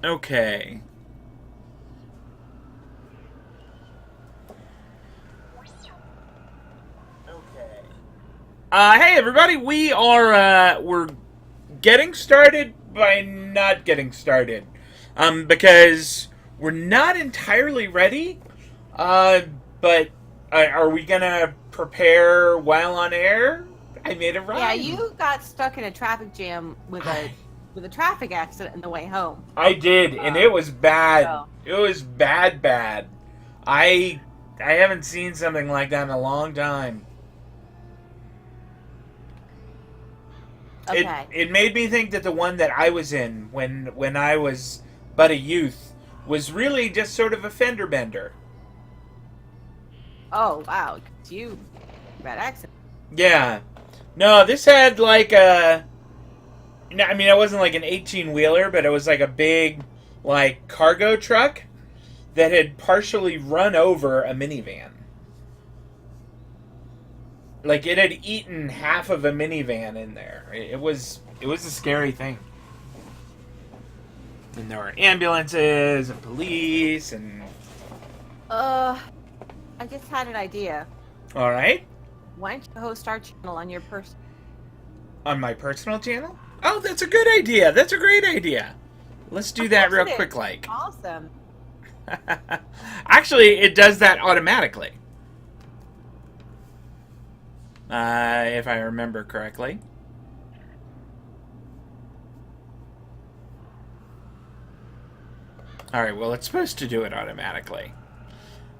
Okay. Hey everybody, we're getting started by not getting started, because we're not entirely ready. Uh, but are we gonna prepare while on air? I made a Yeah, rhyme. you got stuck in a traffic jam with a traffic accident on the way home. I did, and it was bad. So It was bad, bad. I I haven't seen something like that in a long time. It okay. it made me think that the one that I was in when I was but a youth was really just sort of a fender bender. Oh wow, you bad accident. Yeah. No, this had like a. No, I mean, it wasn't like an 18 wheeler, but it was like a big, like, cargo truck that had partially run over a minivan. Like, it had eaten half of a minivan in there. It was a scary thing. And there were ambulances and police and. Uh, I just had an idea. All right. Why don't you host our channel on your person? On my personal channel? Oh, that's a good idea. That's a great idea. Let's do Of that course real it quick, is. like. Awesome. Actually, it does that automatically. If I remember correctly. Alright, well, it's supposed to do it automatically.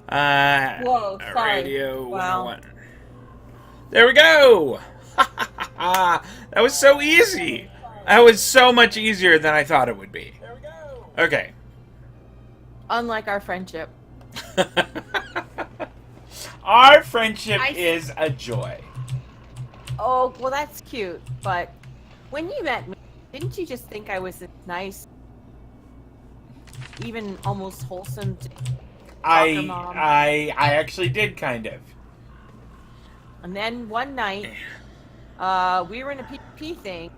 Whoa, sorry. Radio Wow. 101. There we go! That was so easy! That was so much easier than I thought it would be. Okay. Unlike our friendship. Our friendship I. is a joy. Oh well, that's cute. But when you met me, didn't you just think I was this nice, even almost wholesome soccer I mom? I actually did kind of. And then one night, we were in a PvP thing,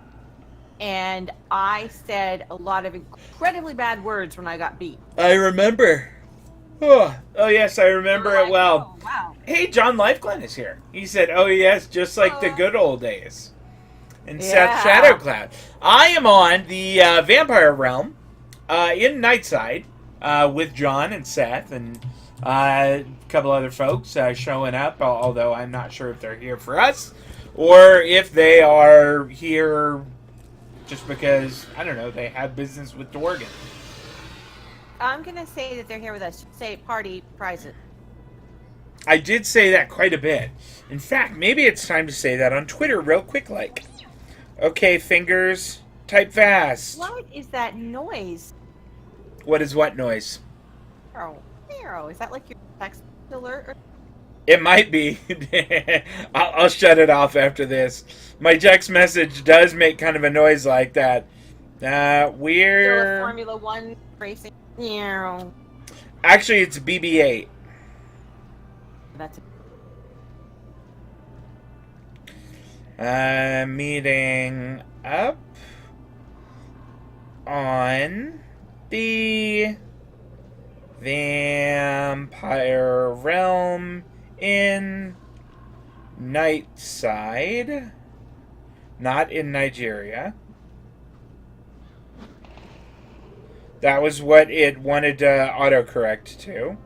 and I said a lot of incredibly bad words when I got beat. I remember. Oh yes, I You were remember it like, well. "Oh wow, Hey, John Lifeglen is here. He said, "Oh yes, just like the uh, good old days." And Seth yeah." Shadowcloud. I am on the Vampire Realm in Nightside with John and Seth and a couple other folks showing up. Although I'm not sure if they're here for us or if they are here just because I don't know they have business with Dorgan. I'm gonna say that they're here with us. Say party prizes. I did say that quite a bit. In fact, maybe it's time to say that on Twitter real quick like. Okay, fingers, type fast. What is that noise? What is what noise? Arrow, arrow. Is that like your text alert? Or... It might be. I'll shut it off after this. My text message does make kind of a noise like that. Still a We're. Formula One racing. Arrow. Actually, it's BB-8. That's Meeting up on the Vampire Realm in Nightside. Not in Nigeria. That was what it wanted to autocorrect to.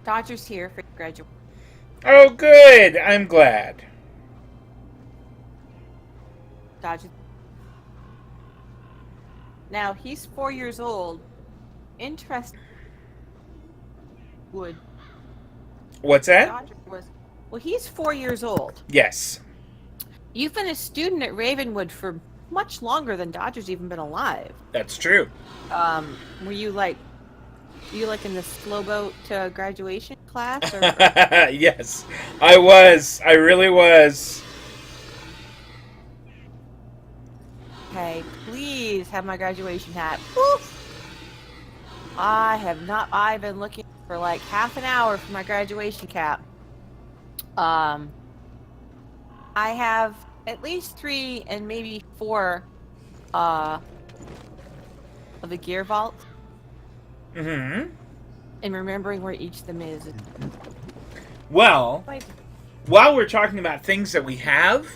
Dodgers here for graduate. Oh, good. I'm glad. Dodgers. Now he's 4 years old. Interesting. Would What's that? Dodger was well? He's 4 years old. Yes. You've been a student at Ravenwood for much longer than Dodger's even been alive. That's true. Were you like in the slow boat to graduation class? Or... Yes. I was. I really was. Okay, please have my graduation hat. Woof. I have not. I've been looking for like half an hour for my graduation cap. I have at least 3 and maybe 4 of the gear vaults. Mm-hmm. And remembering where each of them is. Well, while we're talking about things that we have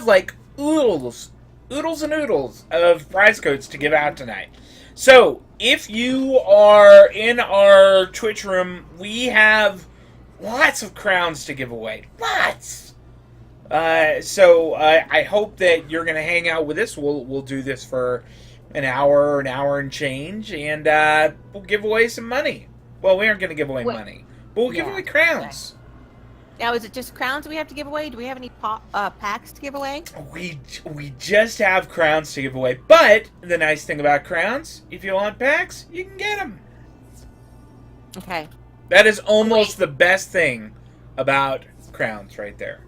like oodles and oodles of prize codes to give out tonight. So, if you are in our Twitch room, we have lots of crowns to give away. Lots! So, I hope that you're going to hang out with us. We'll do this for an hour and change, and we'll give away some money. Well, we aren't going to give away money, but we'll give away crowns. Now, is it just crowns we have to give away? Do we have any packs to give away? We just have crowns to give away. But the nice thing about crowns, if you want packs, you can get them. Okay. That is almost the best thing about crowns right there.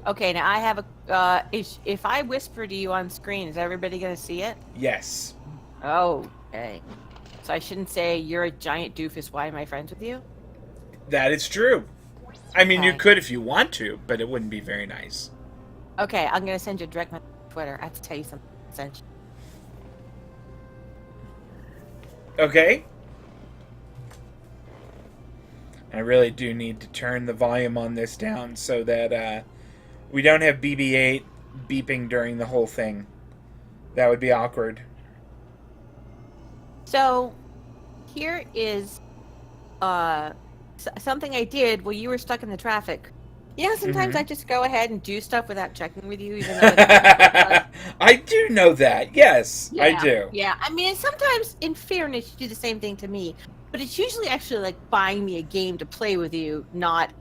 Okay, now I have a... if I whisper to you on screen, is everybody going to see it? Yes. Oh, okay. So I shouldn't say, you're a giant doofus, why am I friends with you? That is true. I mean, you could if you want to, but it wouldn't be very nice. Okay, I'm going to send you a direct message on Twitter. I have to tell you something. Essentially. Okay. I really do need to turn the volume on this down so that we don't have BB-8 beeping during the whole thing. That would be awkward. So, here is something I did while you were stuck in the traffic. You know, sometimes I just go ahead and do stuff without checking with you, even though I do know that. Yes, yeah, I do. Yeah, I mean, sometimes, in fairness, you do the same thing to me. But it's usually actually like buying me a game to play with you, not,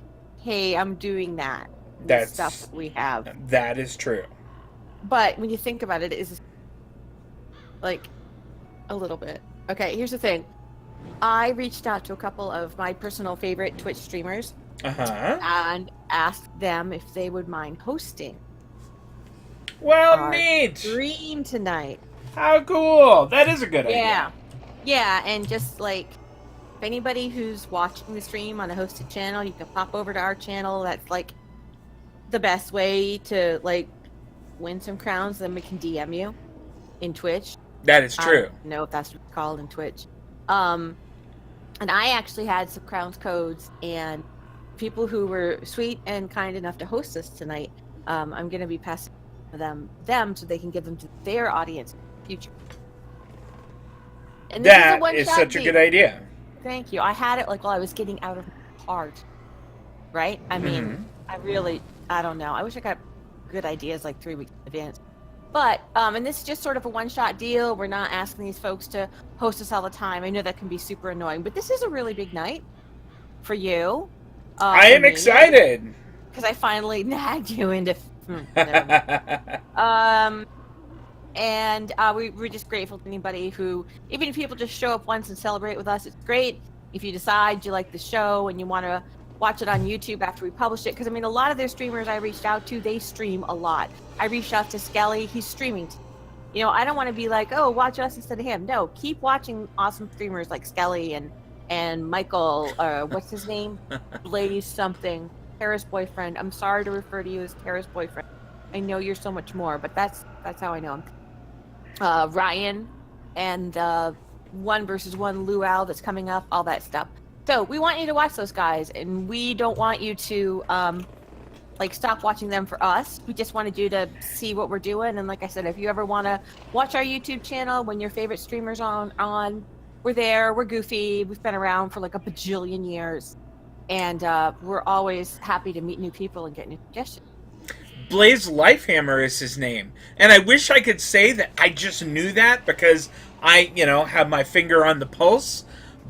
hey, I'm doing that. That's stuff that we have. That is true. But when you think about it, it's like a little bit. Okay, here's the thing. I reached out to a couple of my personal favorite Twitch streamers and asked them if they would mind hosting. Well, neat. Stream tonight. How cool! That is a good idea. Yeah, and just like if anybody who's watching the stream on a hosted channel, you can pop over to our channel. That's like the best way to like win some crowns. Then we can DM you in Twitch. That is true. I don't know if that's what it's called in Twitch. And I actually had some crowns codes, and people who were sweet and kind enough to host us tonight, I'm going to be passing them so they can give them to their audience in the future. And that is such a good idea. Thank you. I had it like while I was getting out of my heart. Right? I mean, I don't know. I wish I got good ideas like 3 weeks in advance. But, and this is just sort of a one-shot deal. We're not asking these folks to host us all the time. I know that can be super annoying, but this is a really big night for you. I am excited. Because I finally nagged you into... And we're just grateful to anybody who, even if people just show up once and celebrate with us, it's great. If you decide you like the show and you want to watch it on YouTube after we publish it, because I mean, a lot of their streamers I reached out to, they stream a lot. I reached out to Skelly, he's streaming. You know, I don't want to be like, oh, watch us instead of him. No, keep watching awesome streamers like Skelly and Michael, what's his name? Blaze something. Tara's boyfriend. I'm sorry to refer to you as Tara's boyfriend. I know you're so much more, but that's how I know him. Ryan and 1 vs. 1 luau that's coming up, all that stuff. So we want you to watch those guys, and we don't want you to stop watching them for us. We just wanted you to see what we're doing. And like I said, if you ever want to watch our YouTube channel when your favorite streamer's on, we're there. We're goofy. We've been around for like a bajillion years, and we're always happy to meet new people and get new suggestions. Blaze Lifehammer is his name. And I wish I could say that I just knew that because I, have my finger on the pulse.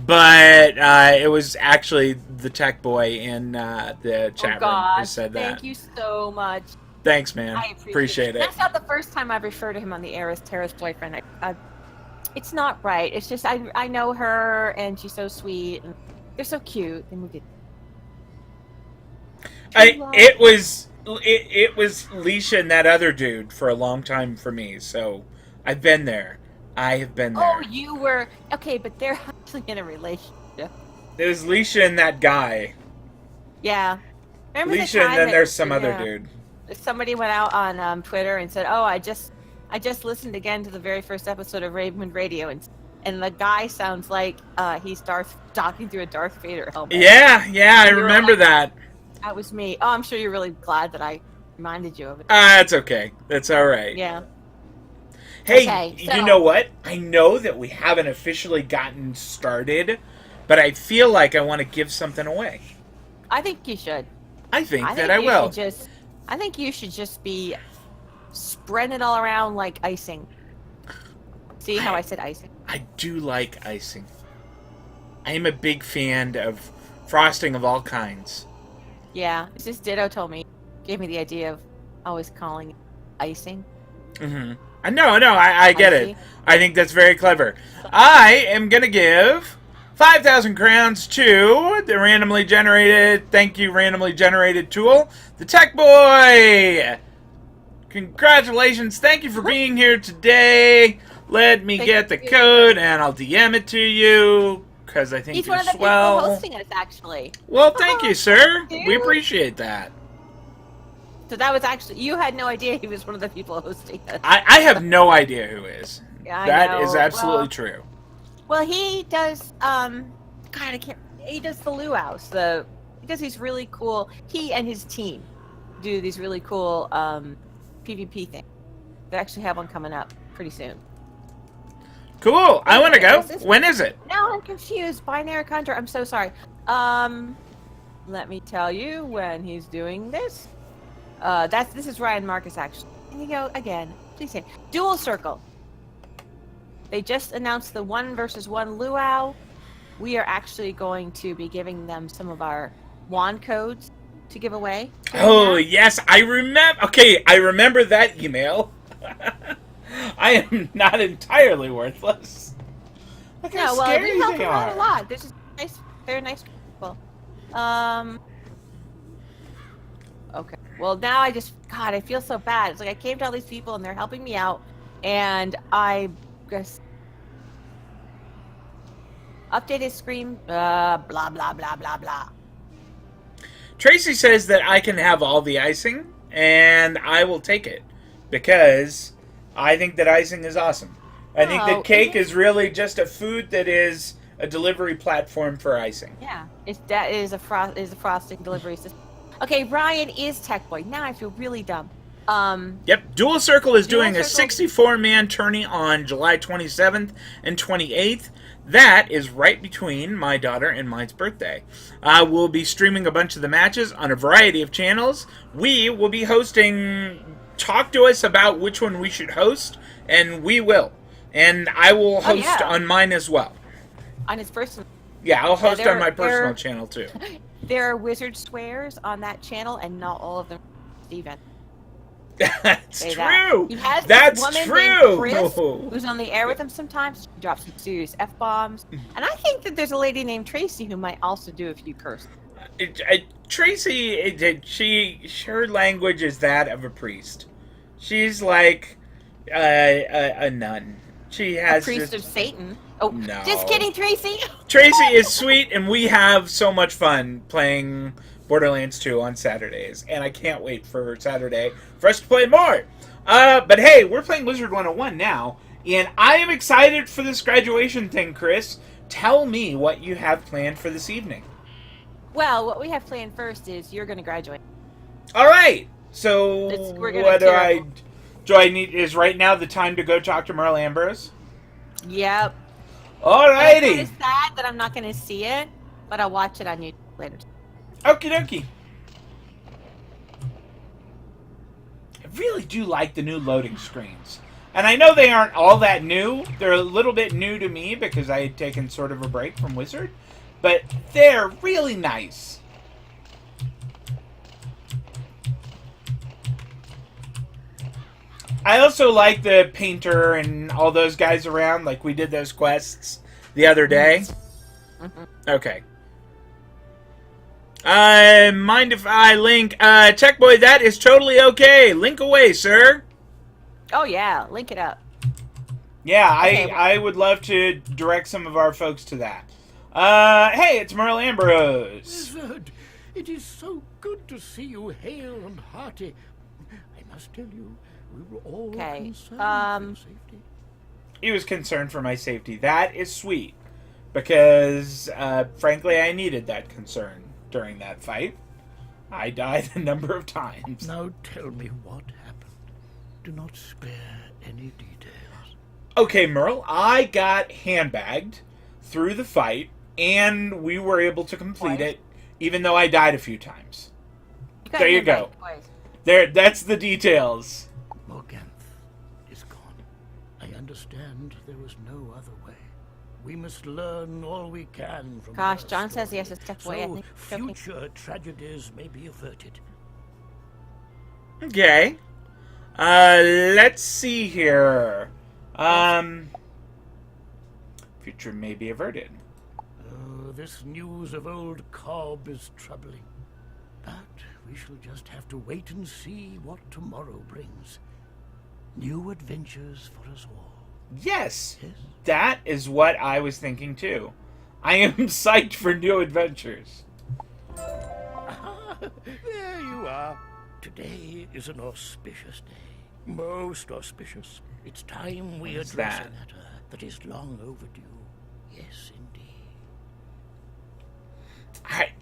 But it was actually the tech boy in the chat room who said that. Thank you so much. Thanks, man. I appreciate it. That's not the first time I've referred to him on the air as Tara's boyfriend. It's not right. It's just I know her, and she's so sweet, and they're so cute. And we did. It was Leisha and that other dude for a long time for me. So I've been there. I have been there. Oh, you were... Okay, but they're actually in a relationship. It was Leisha and that guy. Yeah. Remember the Alicia, and time then that- there's some other yeah. dude. Somebody went out on Twitter and said, "Oh, I just listened again to the very first episode of Raven Radio, and the guy sounds like he's talking through a Darth Vader helmet." Yeah, I And you were remember like, that. That was me. Oh, I'm sure you're really glad that I reminded you of it. That's okay. That's all right. Yeah. Hey, Okay, you so- know what? I know that we haven't officially gotten started, but I feel like I want to give something away. I think you should. I think I that think I you will. I think you should just be spreading it all around like icing. See how I said icing? I do like icing. I am a big fan of frosting of all kinds. Yeah. It's just Ditto told me, gave me the idea of always calling it icing. Mm-hmm. No, I get Icy. it. I think that's very clever. I am going to give 5,000 crowns to the randomly generated, thank you, randomly generated tool, the Tech Boy. Congratulations. Thank you for being here today. Let me get the code and I'll DM it to you because I think He's you're one of the people swell. hosting us, actually. Well, thank you, sir. Dude. We appreciate that. So that was actually, you had no idea he was one of the people hosting us. I have no idea who is. Yeah, I That know. is absolutely Well- true. Well, he does, he does the luau's, he does these really cool, he and his team do these really cool, PvP things. They actually have one coming up pretty soon. Cool. I want to go. Is this- When is it? Now I'm confused. Binary Hunter, I'm so sorry. Let me tell you when he's doing this. This is Ryan Marcus, actually. Can you go again? Please say. Dual Circle. They just announced the 1 versus 1 luau. We are actually going to be giving them some of our wand codes to give away. Oh, yes. I remember. Okay, I remember that email. I am not entirely worthless. Look how No, well, scary we help they them out a are. lot. They're just nice. They're nice people. Okay. Well, now I feel so bad. It's like I came to all these people and they're helping me out, and I guess updated screen. Blah blah blah blah blah. Tracy says that I can have all the icing, and I will take it because I think that icing is awesome. I think that Oh, cake it is really just a food that is a delivery platform for icing. Yeah, that is a frosting delivery system. Okay, Ryan is Tech Boy. Now I feel really dumb. Yep, Dual Circle is Dual doing a Circle- 64-man tourney on July 27th and 28th. That is right between my daughter and mine's birthday. We'll be streaming a bunch of the matches on a variety of channels. We will be hosting. Talk to us about which one we should host, and we will. And I will host yeah. on mine as well. On his personal, Yeah, I'll host they're- on my personal they're- channel too. there are wizard swears on that channel, and not all of them are Steven. That's Say that. true. He has That's this woman true. named Chris, who's on the air with him sometimes. She drops some serious F-bombs. And I think that there's a lady named Tracy who might also do a few curses. Tracy, her language is that of a priest. She's like a nun. She has A priest just, of Satan. Oh, No. just kidding, Tracy. Tracy is sweet, and we have so much fun playing Borderlands 2 on Saturdays, and I can't wait for Saturday for us to play more. But hey, we're playing Wizard 101 now, and I am excited for this graduation thing, Chris. Tell me what you have planned for this evening. Well, what we have planned first is you're going to graduate. All right. So We're gonna whether tear is right now the time to go talk to Merle Ambrose? Yep. And it's Alrighty. kind of sad that I'm not going to see it, but I'll watch it on YouTube later. Okie dokie. I really do like the new loading screens. And I know they aren't all that new. They're a little bit new to me because I had taken sort of a break from Wizard. But they're really nice. I also like the painter and all those guys around. Like we did those quests the other day. Mm-hmm. Okay. Mind if I link? Tech Boy, that is totally okay. Link away, sir. Oh, yeah. Link it up. Yeah, Okay. I would love to direct some of our folks to that. Hey, it's Merle Ambrose. Wizard, It is so good to see you hale and hearty. I must tell you, we were all concerned for your safety. He was concerned for my safety. That is sweet. Because, frankly, I needed that concern during that fight. I died a number of times. Now tell me what happened. Do not spare any details. Okay, Merle, I got handbagged through the fight, and we were able to complete it, even though I died a few times. There you go. That's the details. Morganth is gone. I understand there was no other way. We must learn all we can from Gosh, her John says story, he has to step away. I so think future tragedies may be averted. Okay. Let's see here. Future may be averted. Oh, this news of old Cobb is troubling. But we shall just have to wait and see what tomorrow brings. New adventures for us all. Yes, Yes? that is what I was thinking too. I am psyched for new adventures. There you are. Today is an auspicious day. Most auspicious. It's time we What's address that? a matter that is long overdue. Yes,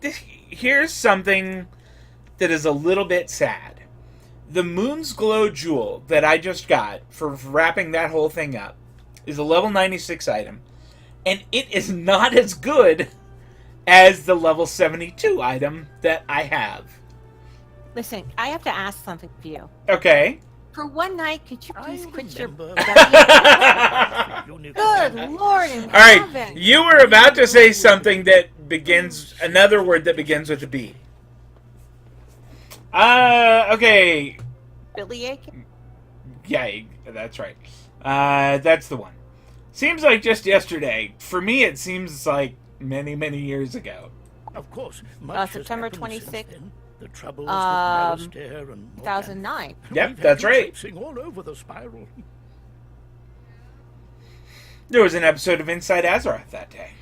indeed. Here's something that is a little bit sad. The Moon's Glow Jewel that I just got for wrapping that whole thing up is a level 96 item, and it is not as good as the level 72 item that I have. Listen, I have to ask something for you. Okay. For one night, could you please quit your... remember. Good Lord in All right, heaven. you were about to say something that begins, another word that begins with a B. Okay. Billy Aiken? Yeah, that's right. That's the one. Seems like just yesterday. For me, it seems like many, many years ago. Of course, much has September happened since 26th, then. The troubles with Alistair and Morgan. 2009. Yep, We've had that's you right. traipsing all over the spiral. There was an episode of Inside Azeroth that day.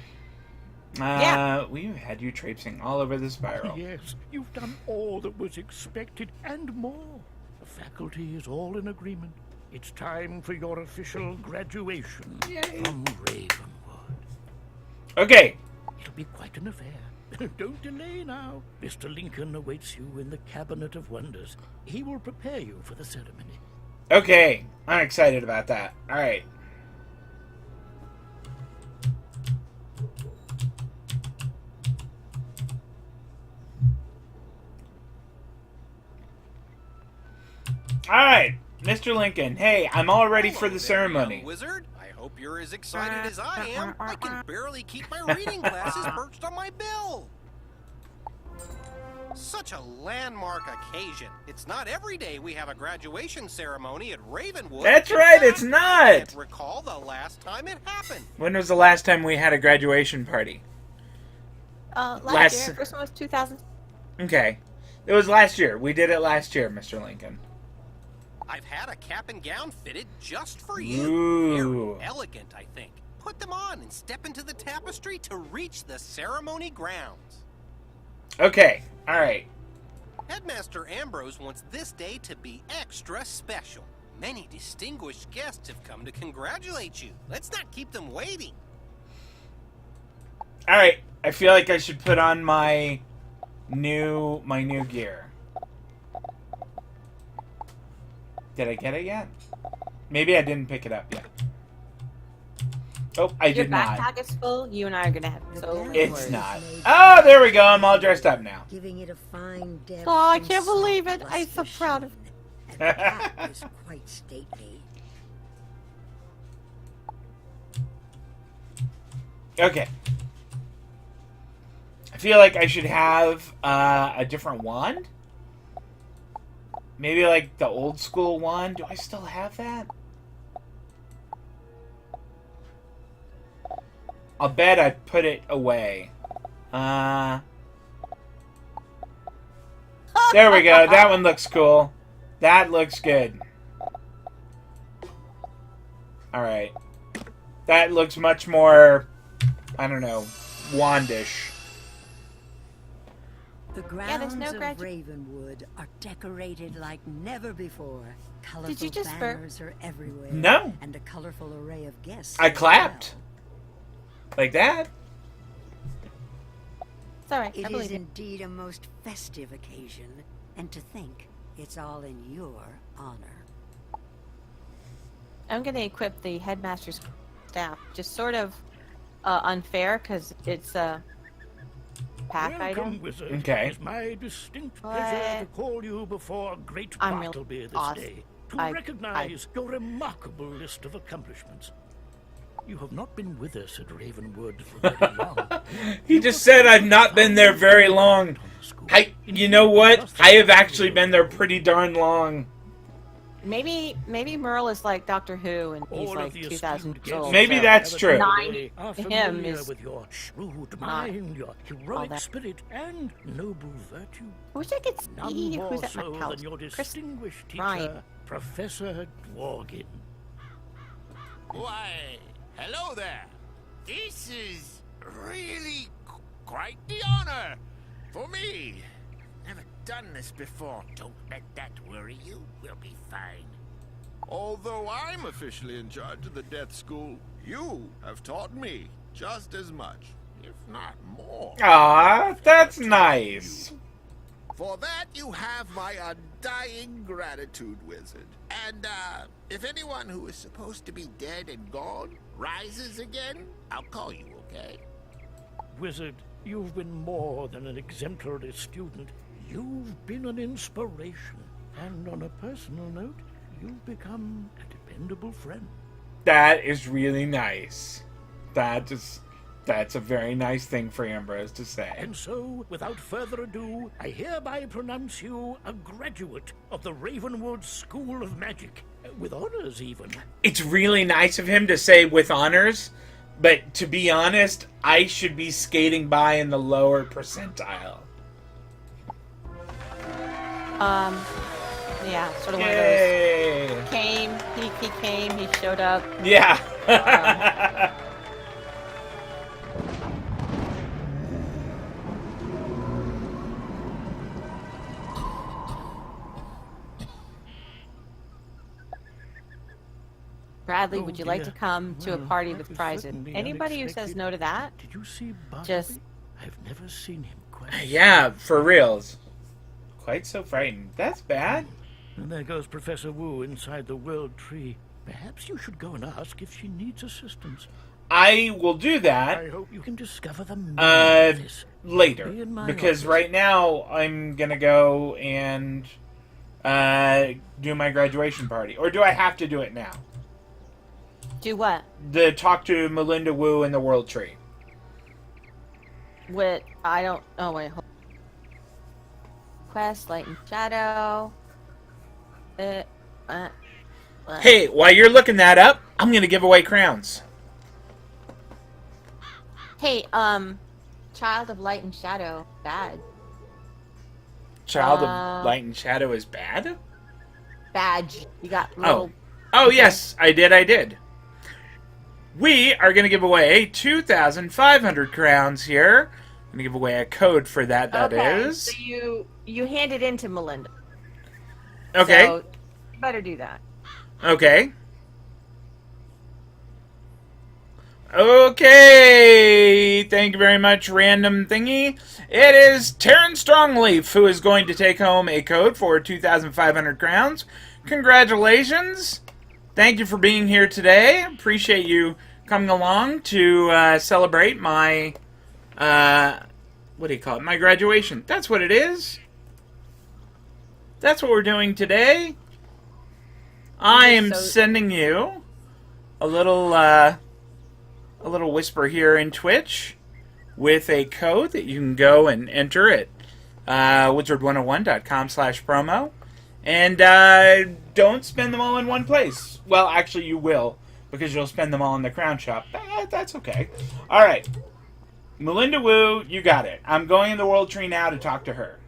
Yeah. We had you traipsing all over the spiral. Yes, you've done all that was expected and more. The faculty is all in agreement. It's time for your official graduation from Ravenwood. Okay. It'll be quite an affair. Don't delay now. Mr. Lincoln awaits you in the Cabinet of Wonders. He will prepare you for the ceremony. Okay. I'm excited about that. All right. All right, Mr. Lincoln. Hey, I'm all ready for the ceremony. Young wizard, I hope you're as excited as I am. I can barely keep my reading glasses perched on my bill. Such a landmark occasion. It's not every day we have a graduation ceremony at Ravenwood. That's right, it's I not. can't recall the last time it happened. When was the last time we had a graduation party? Last year. First one was 2000. Okay. It was last year. We did it last year, Mr. Lincoln. I've had a cap and gown fitted just for you. Ooh. Very elegant, I think. Put them on and step into the tapestry to reach the ceremony grounds. Okay. All right. Headmaster Ambrose wants this day to be extra special. Many distinguished guests have come to congratulate you. Let's not keep them waiting. All right. I feel like I should put on my new gear. Did I get it yet? Maybe I didn't pick it up yet. Oh, I Your did not. backpack is full. You and I are going to have so many It's words. not. Oh, there we go. I'm all dressed up now. Giving it a fine depth. Oh, I and can't believe it. soft I'm so luscious proud of sheen. And the cap is quite stately. Okay. I feel like I should have a different wand. Maybe like the old school wand. Do I still have that? I'll bet I put it away. There we go. That one looks cool. That looks good. Alright. That looks much more, I don't know, wandish. The Yeah, there's grounds no of Ravenwood are decorated like never before. Colorful Did you just burp? banners are everywhere. No. And a colorful array of guests. I as clapped. well. Like that. It's all right. I It believe is you. indeed a most festive occasion, and to think it's all in your honor. I'm going to equip the headmaster's staff. Just sort of unfair because it's a pack Welcome, item. wizard. Okay. It is my distinct What? pleasure to call you before a great I'm really Bartleby this awesome. day to I- recognize your remarkable list of accomplishments. You have not been with us at Ravenwood for very long. He just said I've not been there very long. You know what? I have actually been there pretty darn long. Maybe Merle is like Doctor Who and he's All like of the 2,000 esteemed years guests old. Maybe of that's the true. day Nine are to him familiar is with your shrewd not mind, your heroic that. spirit, and noble virtue. I wish I could None see more who's at so my house. than your Chris distinguished teacher, Ryan. Professor Dworgin. Why, hello there. This is really quite the honor for me. Never done this before. Don't let that worry you. We'll be fine. Although I'm officially in charge of the death school, you have taught me just as much, if not more. Aw, that's nice. For that, you have my undying gratitude, wizard. And, if anyone who is supposed to be dead and gone rises again, I'll call you, okay? Wizard, you've been more than an exemplary student. You've been an inspiration. And on a personal note, you've become a dependable friend. That is really nice. That's a very nice thing for Ambrose to say. And so, without further ado, I hereby pronounce you a graduate of the Ravenwood School of Magic. With honors, even. It's really nice of him to say with honors, but to be honest, I should be skating by in the lower percentile. Yeah, sort of one of Yay! those. He came, he showed up. Yeah. Bradley, Oh, would you like dear. to come to a Well, party that with was prizes? certainly Anybody who says unexpected. no to that, Did you see Bartleby? Just- I've never seen him quite. Yeah, for reals. Quite so frightened. That's bad. And there goes Professor Wu inside the World Tree. Perhaps you should go and ask if she needs assistance. I will do I that hope you can discover the meaning of this. later. Be in my Because office. right now I'm going to go and do my graduation party. Or do I have to do it now? do what? The talk to Melinda Wu in the World Tree. With I don't. Oh wait. Hold. Quest, light and shadow. What? Hey, while you're looking that up, I'm going to give away crowns. Hey, Child of Light and Shadow, bad. Child of Light and Shadow is bad? Badge. You got little. Oh, yes, I did. We are going to give away 2,500 crowns here. I'm going to give away a code for that, that is. So you hand it in to Melinda. Okay, So you better do that. okay. Okay, thank you very much, random thingy. It is Terran Strongleaf who is going to take home a code for 2,500 crowns. Congratulations. Thank you for being here today. Appreciate you coming along to celebrate my, what do you call it? My graduation. That's what it is. That's what we're doing today. I am sending you a little whisper here in Twitch with a code that you can go and enter at wizard101.com/promo. And don't spend them all in one place. Well, actually, you will, because you'll spend them all in the Crown Shop. That's okay. All right. Melinda Wu, you got it. I'm going in the World Tree now to talk to her.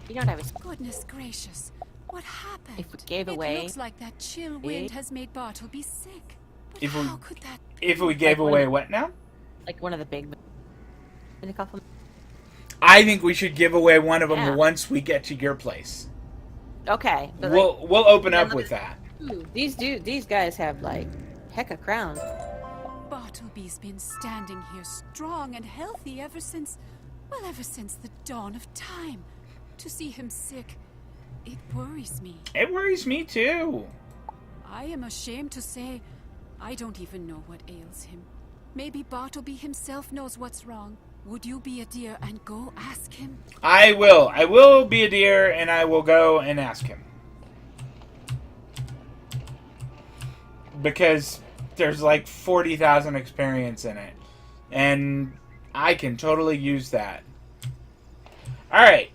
You don't have a. Goodness gracious. What happened? If we gave away- It looks like that chill wind has made Bartleby sick. But If we- how could that If we gave Like away one- what now? Like one of the big. in a couple. I think we should give away one of them Yeah. once we get to your place. Okay. But We'll open up with that. These guys have like heck of crowns. Bartleby's been standing here strong and healthy ever since the dawn of time. To see him sick, it worries me. It worries me too. I am ashamed to say, I don't even know what ails him. Maybe Bartleby himself knows what's wrong. Would you be a dear and go ask him? I will. I will be a dear, and I will go and ask him. Because there's like 40,000 experience in it. And I can totally use that. Alright.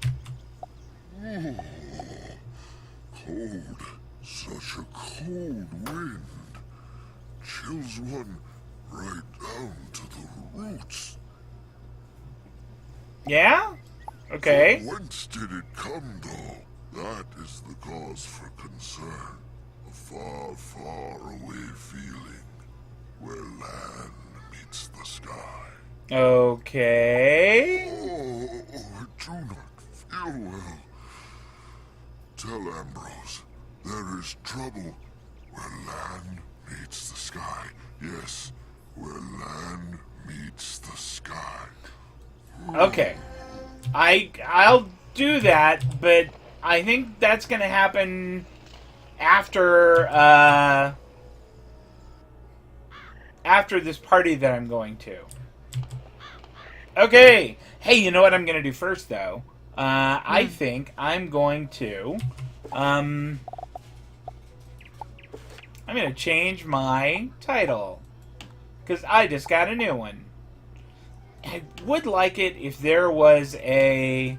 Cold. Such a cold wind. Chills one right down to the roots. Yeah? Okay. From whence did it come, though? That is the cause for concern. A far, far away feeling where land meets the sky. Okay. Oh, I do not feel well. Tell Ambrose, there is trouble where land meets the sky. Yes, where land meets the sky. Okay. I'll do that, but I think that's going to happen after this party that I'm going to. Okay. Hey, you know what I'm going to do first, though? I think I'm going to... I'm going to change my title. Because I just got a new one. I would like it if there was a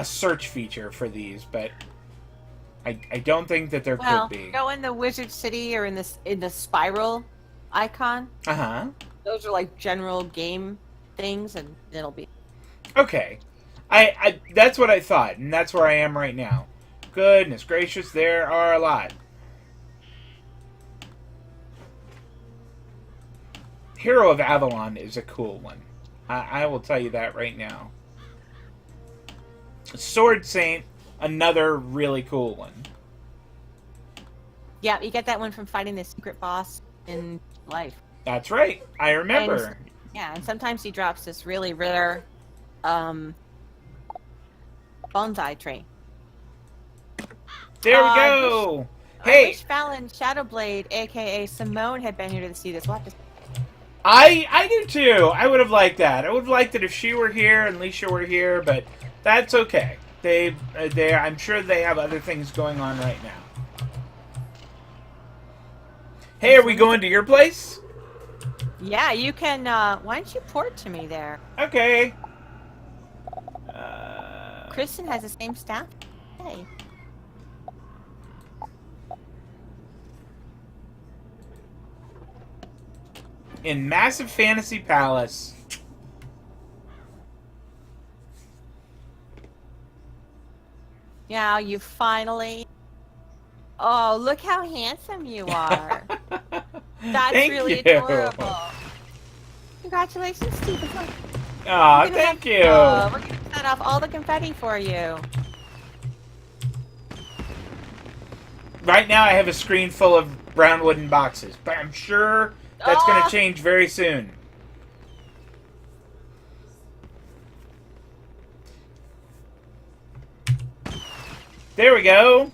search feature for these, but I don't think that there could be. Go in the Wizard City or in the spiral icon. Uh-huh. Those are like general game things, and it'll be Okay. I that's what I thought, and that's where I am right now. Goodness gracious, there are a lot. Hero of Avalon is a cool one. I will tell you that right now. Sword Saint, another really cool one. Yeah, you get that one from fighting the secret boss in life. That's right. I remember. And sometimes he drops this really rare bonsai tree. There we go. Hey, I wish Fallon Shadowblade, aka Simone, had been here to see this. We'll have to... I do too. I would have liked that. I would have liked it if she were here and Leisha were here, but that's okay. I'm sure they have other things going on right now. Hey, are we going to your place? Yeah, you can. Why don't you port to me there? Okay. Kristen has the same staff. Hey. In Massive Fantasy Palace. Yeah, you finally. Oh, look how handsome you are. That's Thank really you. adorable. Congratulations, Stephen. Aw, thank you. We're going to set off all the confetti for you. Right now I have a screen full of brown wooden boxes, but I'm sure that's going to change very soon. There we go.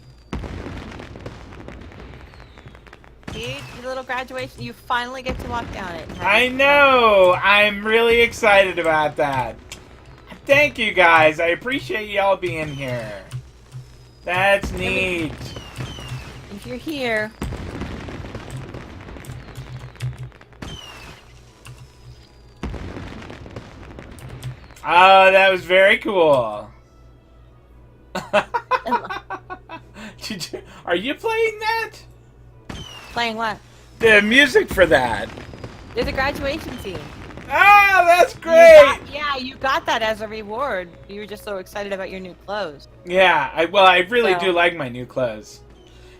See, your little graduation, you finally get to walk down it. I know. I'm really excited about that. Thank you guys. I appreciate y'all being here. That's neat. If you're here. Oh, that was very cool. Are you playing that? Playing what? The music for that. There's a graduation scene. Oh, that's great! You got that as a reward. You were just so excited about your new clothes. Yeah, I really do like my new clothes.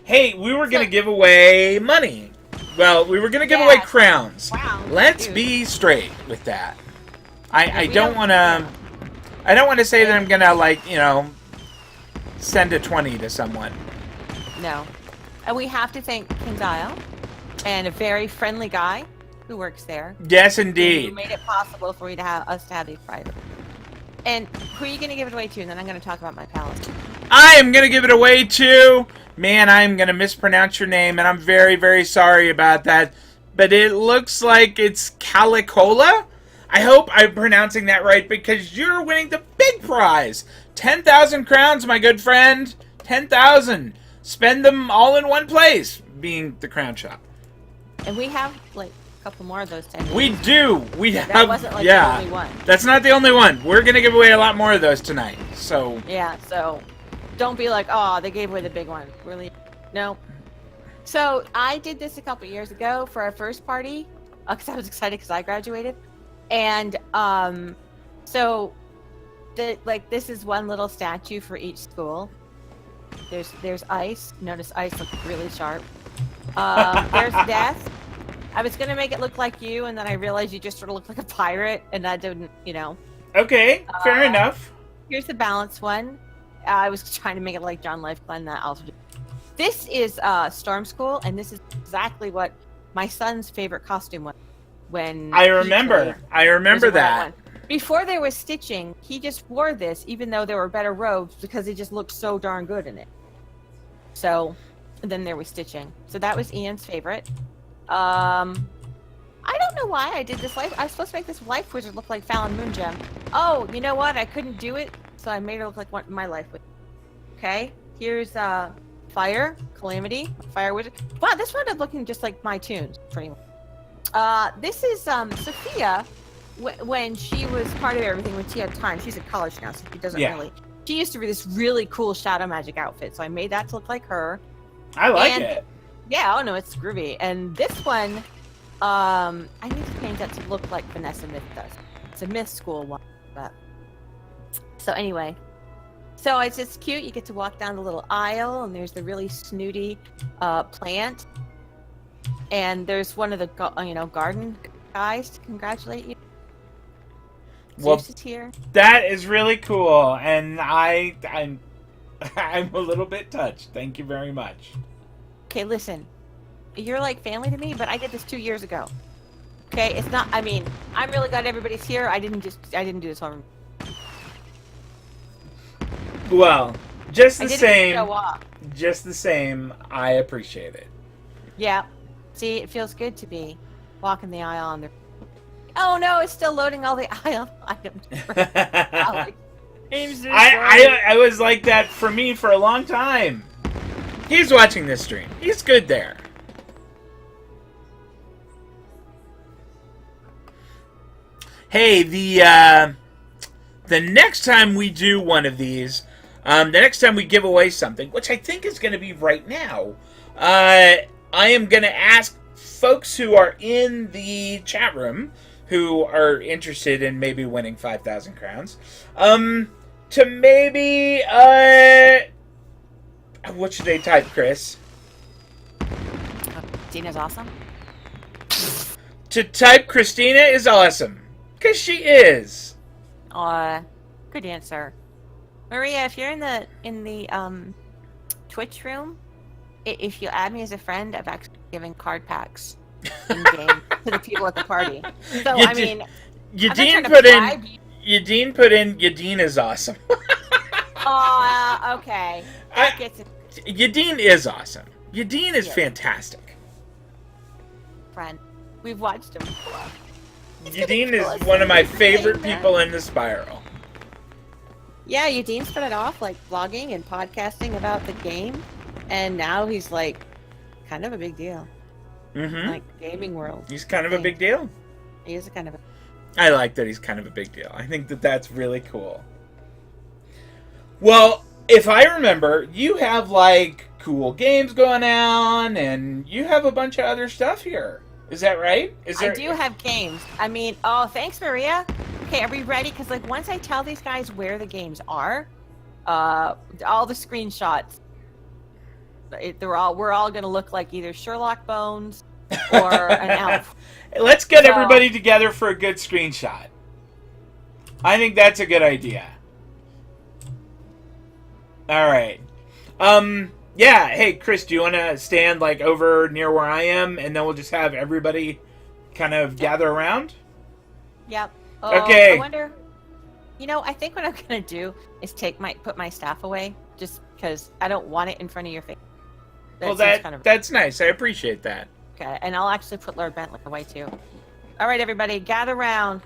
Hey, we were gonna give away money. Well, we were gonna give away crowns. Wow. Let's be straight with that. I don't want to. I don't want to say that I'm gonna send a 20 to someone. No, and we have to thank King's Isle and a very friendly guy who works there. Yes, Who indeed. made it possible for you to have us to have these private. And who are you going to give it away to? And then I'm going to talk about my palace. I am gonna give it away to. Man, I'm gonna mispronounce your name, and I'm very, very sorry about that. But it looks like it's Calicola. I hope I'm pronouncing that right because you're winning the big prize. 10,000 crowns, my good friend. 10,000. Spend them all in one place, being the crown shop. And we have like a couple more of those 10. We do. We have. That wasn't like yeah. the only one. That's not the only one. We're gonna give away a lot more of those tonight. So. Yeah, so don't be like, oh, they gave away the big one. Really? No. So I did this a couple years ago for our first party because I was excited because I graduated. And so this is one little statue for each school. There's Ice. Notice Ice looks really sharp. There's Death. I was gonna make it look like you, and then I realized you just sort of look like a pirate, and that didn't, Okay, fair enough. Here's the balanced one. I was trying to make it like John Lifeglen. That also. This is Storm School, and this is exactly what my son's favorite costume was when. I remember that. Before there was stitching, he just wore this, even though there were better robes, because it just looked so darn good in it. So, and then there was stitching. So that was Ian's favorite. I don't know why I did this life. I was supposed to make this life wizard look like Fallon Moongem. Oh, you know what? I couldn't do it, so I made her look like my life wizard. Okay, here's Fire, Calamity, Fire Wizard. Wow, this wound up looking just like my tunes, pretty much. This is Sophia. When she was part of everything, when she had time. She's in college now, so she doesn't really. She used to be this really cool shadow magic outfit, so I made that to look like her. I like it. Yeah, oh no, it's groovy. And this one, I need to paint that to look like Vanessa Myth does. It's a Myth School one, but so anyway. So it's just cute. You get to walk down the little aisle, and there's the really snooty plant. And there's one of the garden guys to congratulate you. Well, Zeus is here. That is really cool, and I'm a little bit touched. Thank you very much. Okay, listen. You're like family to me, but I did this 2 years ago. Okay, it's not. I mean, I'm really glad everybody's here. I didn't do this over. Well, just the I didn't same. show off. Just the same. I appreciate it. Yeah. See, it feels good to be walking the aisle on the. Oh no, it's still loading all the aisle items. I was like that for me for a long time. He's watching this stream. He's good there. Hey, the next time we do one of these, the next time we give away something, which I think is going to be right now, I am going to ask folks who are in the chat room who are interested in maybe winning 5,000 crowns, to maybe, what should they type, Chris? Christina's awesome. To type Christina is awesome. Because she is. Good answer. Maria, if you're in the Twitch room, if you add me as a friend, I've actually given card packs in game to the people at the party. So Yadine put in Yadine is awesome. Okay. That gets it. Yadine is awesome. Yadine is fantastic. Friend, we've watched him before. Yadine is one of my favorite people in the Spiral. Yeah, Yadine started off like vlogging and podcasting about the game, and now he's like kind of a big deal. Mm-hmm. Like gaming world. He's kind of a big deal. He is a kind of a... I like that he's kind of a big deal. I think that that's really cool. Well, if I remember, you have like cool games going on, and you have a bunch of other stuff here. Is that right? I do have games. I mean, thanks, Maria. Okay, are we ready? Because like once I tell these guys where the games are, all the screenshots, we're all gonna look like either Sherlock Bones or an elf. Let's get everybody together for a good screenshot. I think that's a good idea. All right. Yeah. Hey, Chris, do you want to stand like over near where I am, and then we'll just have everybody kind of gather around? Yep. Okay. I wonder. You know, I think what I'm gonna do is put my staff away, just because I don't want it in front of your face. Well, that's nice. I appreciate that. Okay, and I'll actually put Lord Bentley away too. All right, everybody, gather round.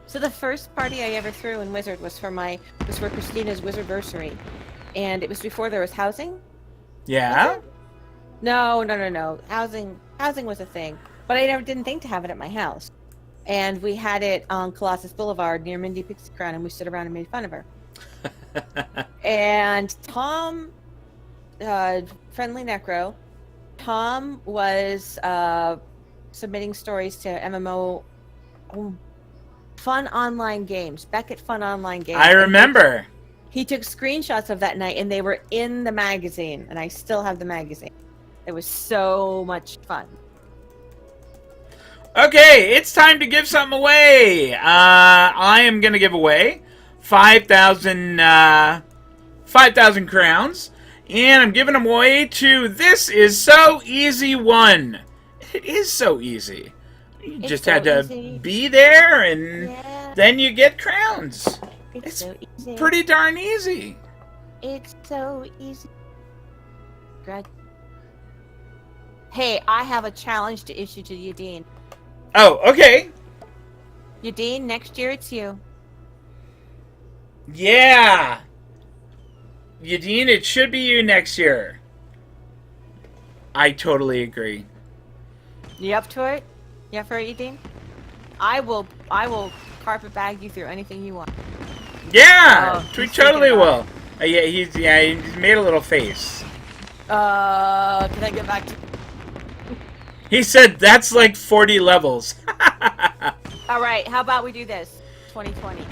So the first party I ever threw in Wizard was for Christina's Wizardversary, and it was before there was housing. Yeah. No. Housing was a thing, but I didn't think to have it at my house. And we had it on Colossus Boulevard near Mindy Pixie Crown, and we stood around and made fun of her. And Tom, Friendly Necro, Tom was submitting stories to MMO Fun Online Games, Beckett Fun Online Games. I remember. He took screenshots of that night, and they were in the magazine, and I still have the magazine. It was so much fun. Okay, it's time to give something away. I am going to give away 5,000 crowns, and I'm giving them away to This Is So Easy One. It is so easy. You just had to be there, and then you get crowns. It's so easy. Pretty darn easy. It's so easy. Hey, I have a challenge to issue to you, Dean. Oh, okay. Yadine, next year it's you. Yeah. Yadine, it should be you next year. I totally agree. You up to it? You up for it, Yadine? I will carpet bag you through anything you want. Yeah, we totally will. Yeah, he's made a little face. Can I get back to... He said that's like 40 levels. All right, how about we do this? 2020.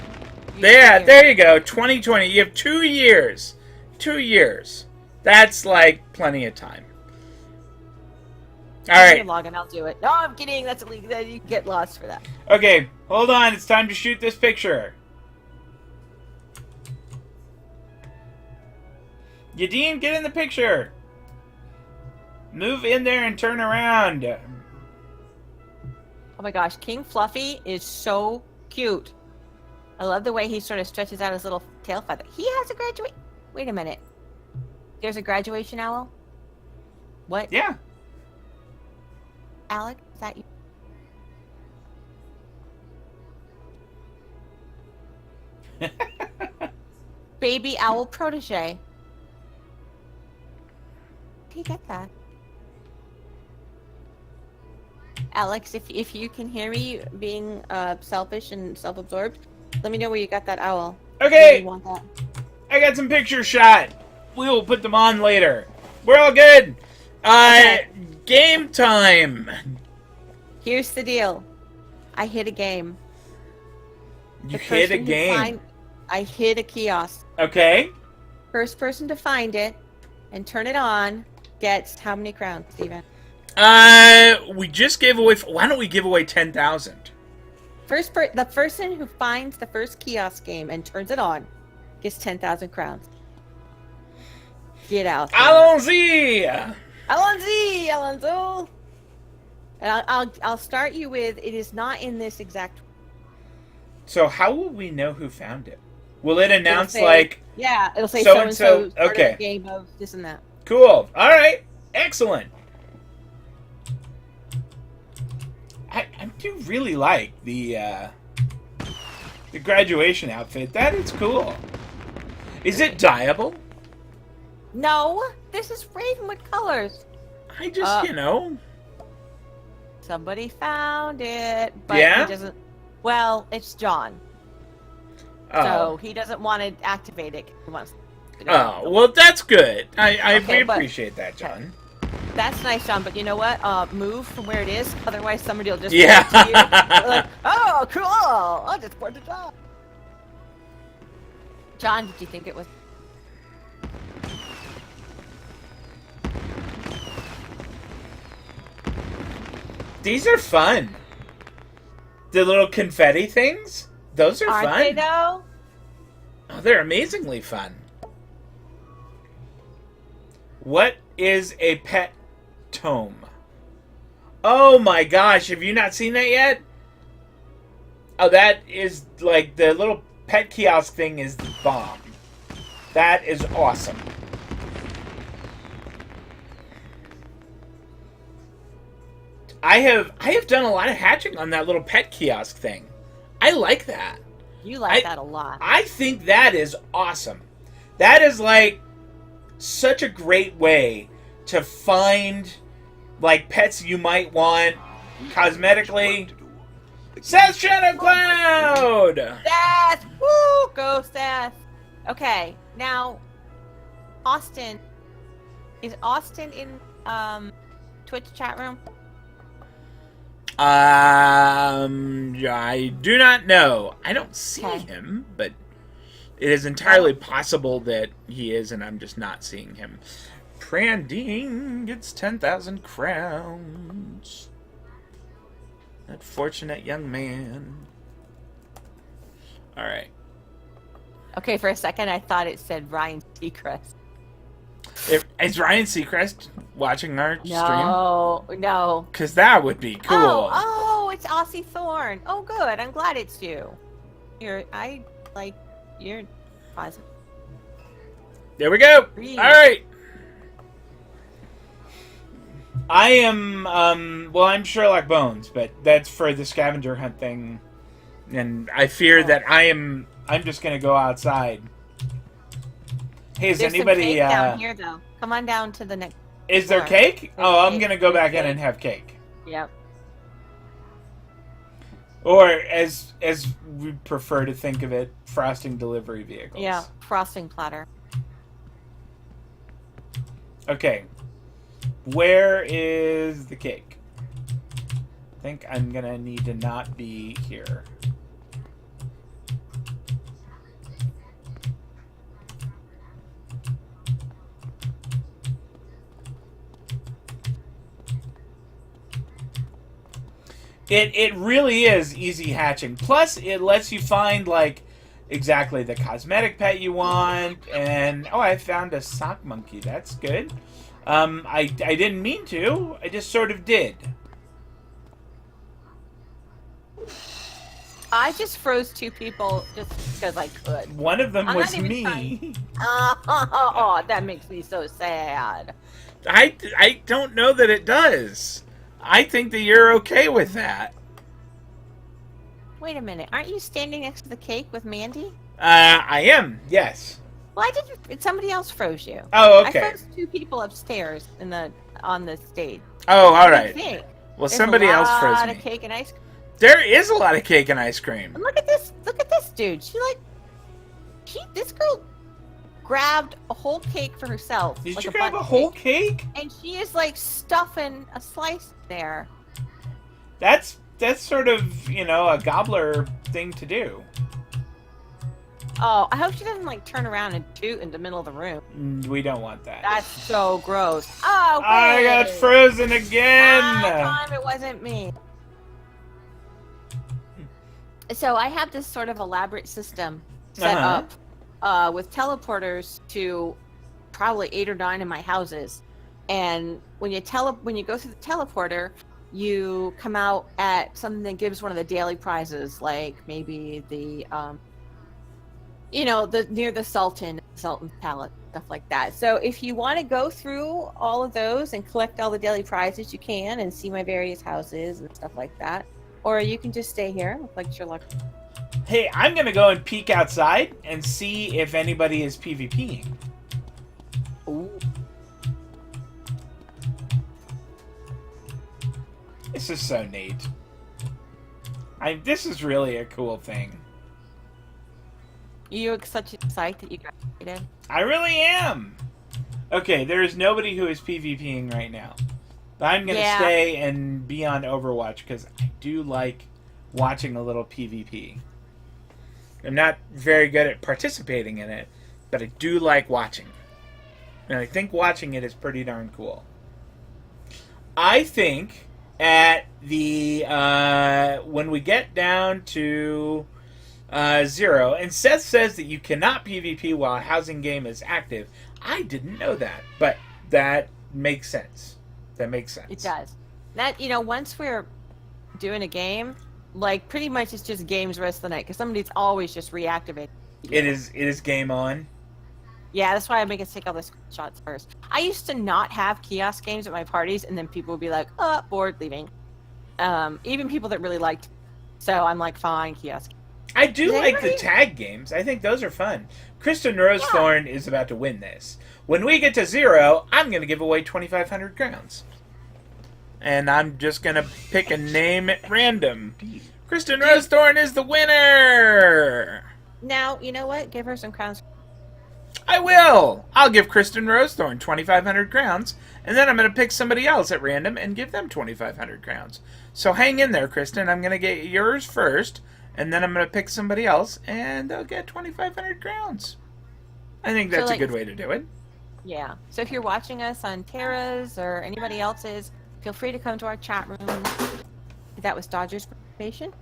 There you go. 2020. You have 2 years. 2 years. That's like plenty of time. All right. Log in, I'll do it. No, I'm kidding. That's illegal. You can get lost for that. Okay, hold on. It's time to shoot this picture. Yadine, get in the picture. Move in there and turn around. Oh my gosh, King Fluffy is so cute. I love the way he sort of stretches out his little tail feather. He has a graduate. Wait a minute. There's a graduation owl? What? Yeah. Alec, is that you? Baby owl protege. Did he get that? Alex, if you can hear me being selfish and self-absorbed, let me know where you got that owl. Okay. I want that. I got some pictures shot. We will put them on later. We're all good. Okay. Game time. Here's the deal. I hit a game. You hit a game. I hit a kiosk. Okay. First person to find it and turn it on gets how many crowns, Steven? We just gave away... Why don't we give away 10,000? The person who finds the first kiosk game and turns it on gets 10,000 crowns. Get out there. Allons-y! Alonzo! And I'll start you with, it is not in this exact... So how will we know who found it? Will it announce, Yeah, it'll say so-and-so started okay. a game of this and that. Cool. All right. Excellent. I do really like the graduation outfit. That is cool. Is it dyeable? No, this is Ravenwood colors. I just, Somebody found it, but yeah? he doesn't... Well, it's John. Oh. So he doesn't want to activate it. He wants to well, that's good. We Okay, appreciate that, John. That's nice, John, but you know what? Move from where it is, otherwise somebody will just... Yeah. To you. Like, oh, cool! I just poured it John. John, did you think it was... These are fun. The little confetti things? Those are Aren't fun. they, though? Oh, they're amazingly fun. What is a pet tome? Oh my gosh, have you not seen that yet? Oh, that is like the little pet kiosk thing is the bomb. That is awesome. I have done a lot of hatching on that little pet kiosk thing. I like that. You like that a lot. I think that is awesome. That is like such a great way to find like pets you might want cosmetically. Seth Shadow Cloud! Seth! Woo! Go, Seth! Okay, now, Austin. Is Austin in Twitch chat room? I do not know. I don't see him, but it is entirely possible that he is, and I'm just not seeing him. Prandine gets 10,000 crowns. That fortunate young man. Alright. Okay, for a second I thought it said Ryan Seacrest. Is Ryan Seacrest watching our stream? No. Because that would be cool. Oh, it's Aussie Thorne. Oh, good. I'm glad it's you. You're positive. There we go. Breathe. All right. I am, I'm Sherlock Bones, but that's for the scavenger hunt thing. And I fear that I'm just going to go outside. Hey, is There's anybody, some cake down here, though. Come on down to the next Is there floor. cake? There's I'm going to go back in and have cake. Yep. Or, as we prefer to think of it, frosting delivery vehicles. Yeah, frosting platter. Okay. Where is the cake? I think I'm going to need to not be here. It really is easy hatching. Plus, it lets you find, like, exactly the cosmetic pet you want. And, oh, I found a sock monkey. That's good. I didn't mean to. I just sort of did. I just froze 2 people just because I could. One of them I'm was not even me. trying. Oh, that makes me so sad. I don't know that it does. I think that you're okay with that. Wait a minute. Aren't you standing next to the cake with Mandy? I am, yes. Why did you? Somebody else froze you. Oh, okay. I froze 2 people upstairs on the stage. Oh, all right. Cake. Well, somebody else froze A lot me. of cake and ice cream. There is a lot of cake and ice cream. And look at this! Look at this dude. This girl grabbed a whole cake for herself. Did like you a grab a bundt whole cake? And she is like stuffing a slice there. That's sort of, a gobbler thing to do. Oh, I hope she doesn't like turn around and toot in the middle of the room. We don't want that. That's so gross. Oh, wait. I got frozen again. Time it wasn't me. So I have this sort of elaborate system set up with teleporters to probably 8 or 9 of my houses, and when you go through the teleporter, you come out at something that gives one of the daily prizes, like maybe the near the Sultan palette, stuff like that. So if you want to go through all of those and collect all the daily prizes, you can, and see my various houses and stuff like that. Or you can just stay here, look like Sherlock. Hey, I'm going to go and peek outside and see if anybody is PvPing. Ooh. This is so neat. This is really a cool thing. You're such a sight that you graduated. I really am. Okay, there is nobody who is PvPing right now. But I'm going to stay and be on Overwatch because I do like watching a little PvP. I'm not very good at participating in it, but I do like watching. And I think watching it is pretty darn cool. I think at the when we get down to 0. And Seth says that you cannot PvP while a housing game is active. I didn't know that, but that makes sense. That makes sense. It does. That, once we're doing a game, like, pretty much it's just games the rest of the night, because somebody's always just reactivating. It is game on. Yeah, that's why I make us take all the screenshots first. I used to not have kiosk games at my parties, and then people would be like, bored, leaving. Even people that really liked. So I'm like, fine, kiosk. I do like the tag games. I think those are fun. Kristen Rosethorn is about to win this. When we get to 0, I'm going to give away 2,500 crowns. And I'm just going to pick a name at random. Kristen Rosethorn is the winner! Now, you know what? Give her some crowns. I will! I'll give Kristen Rosethorn 2,500 crowns, and then I'm going to pick somebody else at random and give them 2,500 crowns. So hang in there, Kristen. I'm going to get yours first, and then I'm going to pick somebody else, and they'll get 2,500 crowns. I think that's a good way to do it. Yeah. So if you're watching us on Tara's or anybody else's, feel free to come to our chat room. That was Dodger's participation.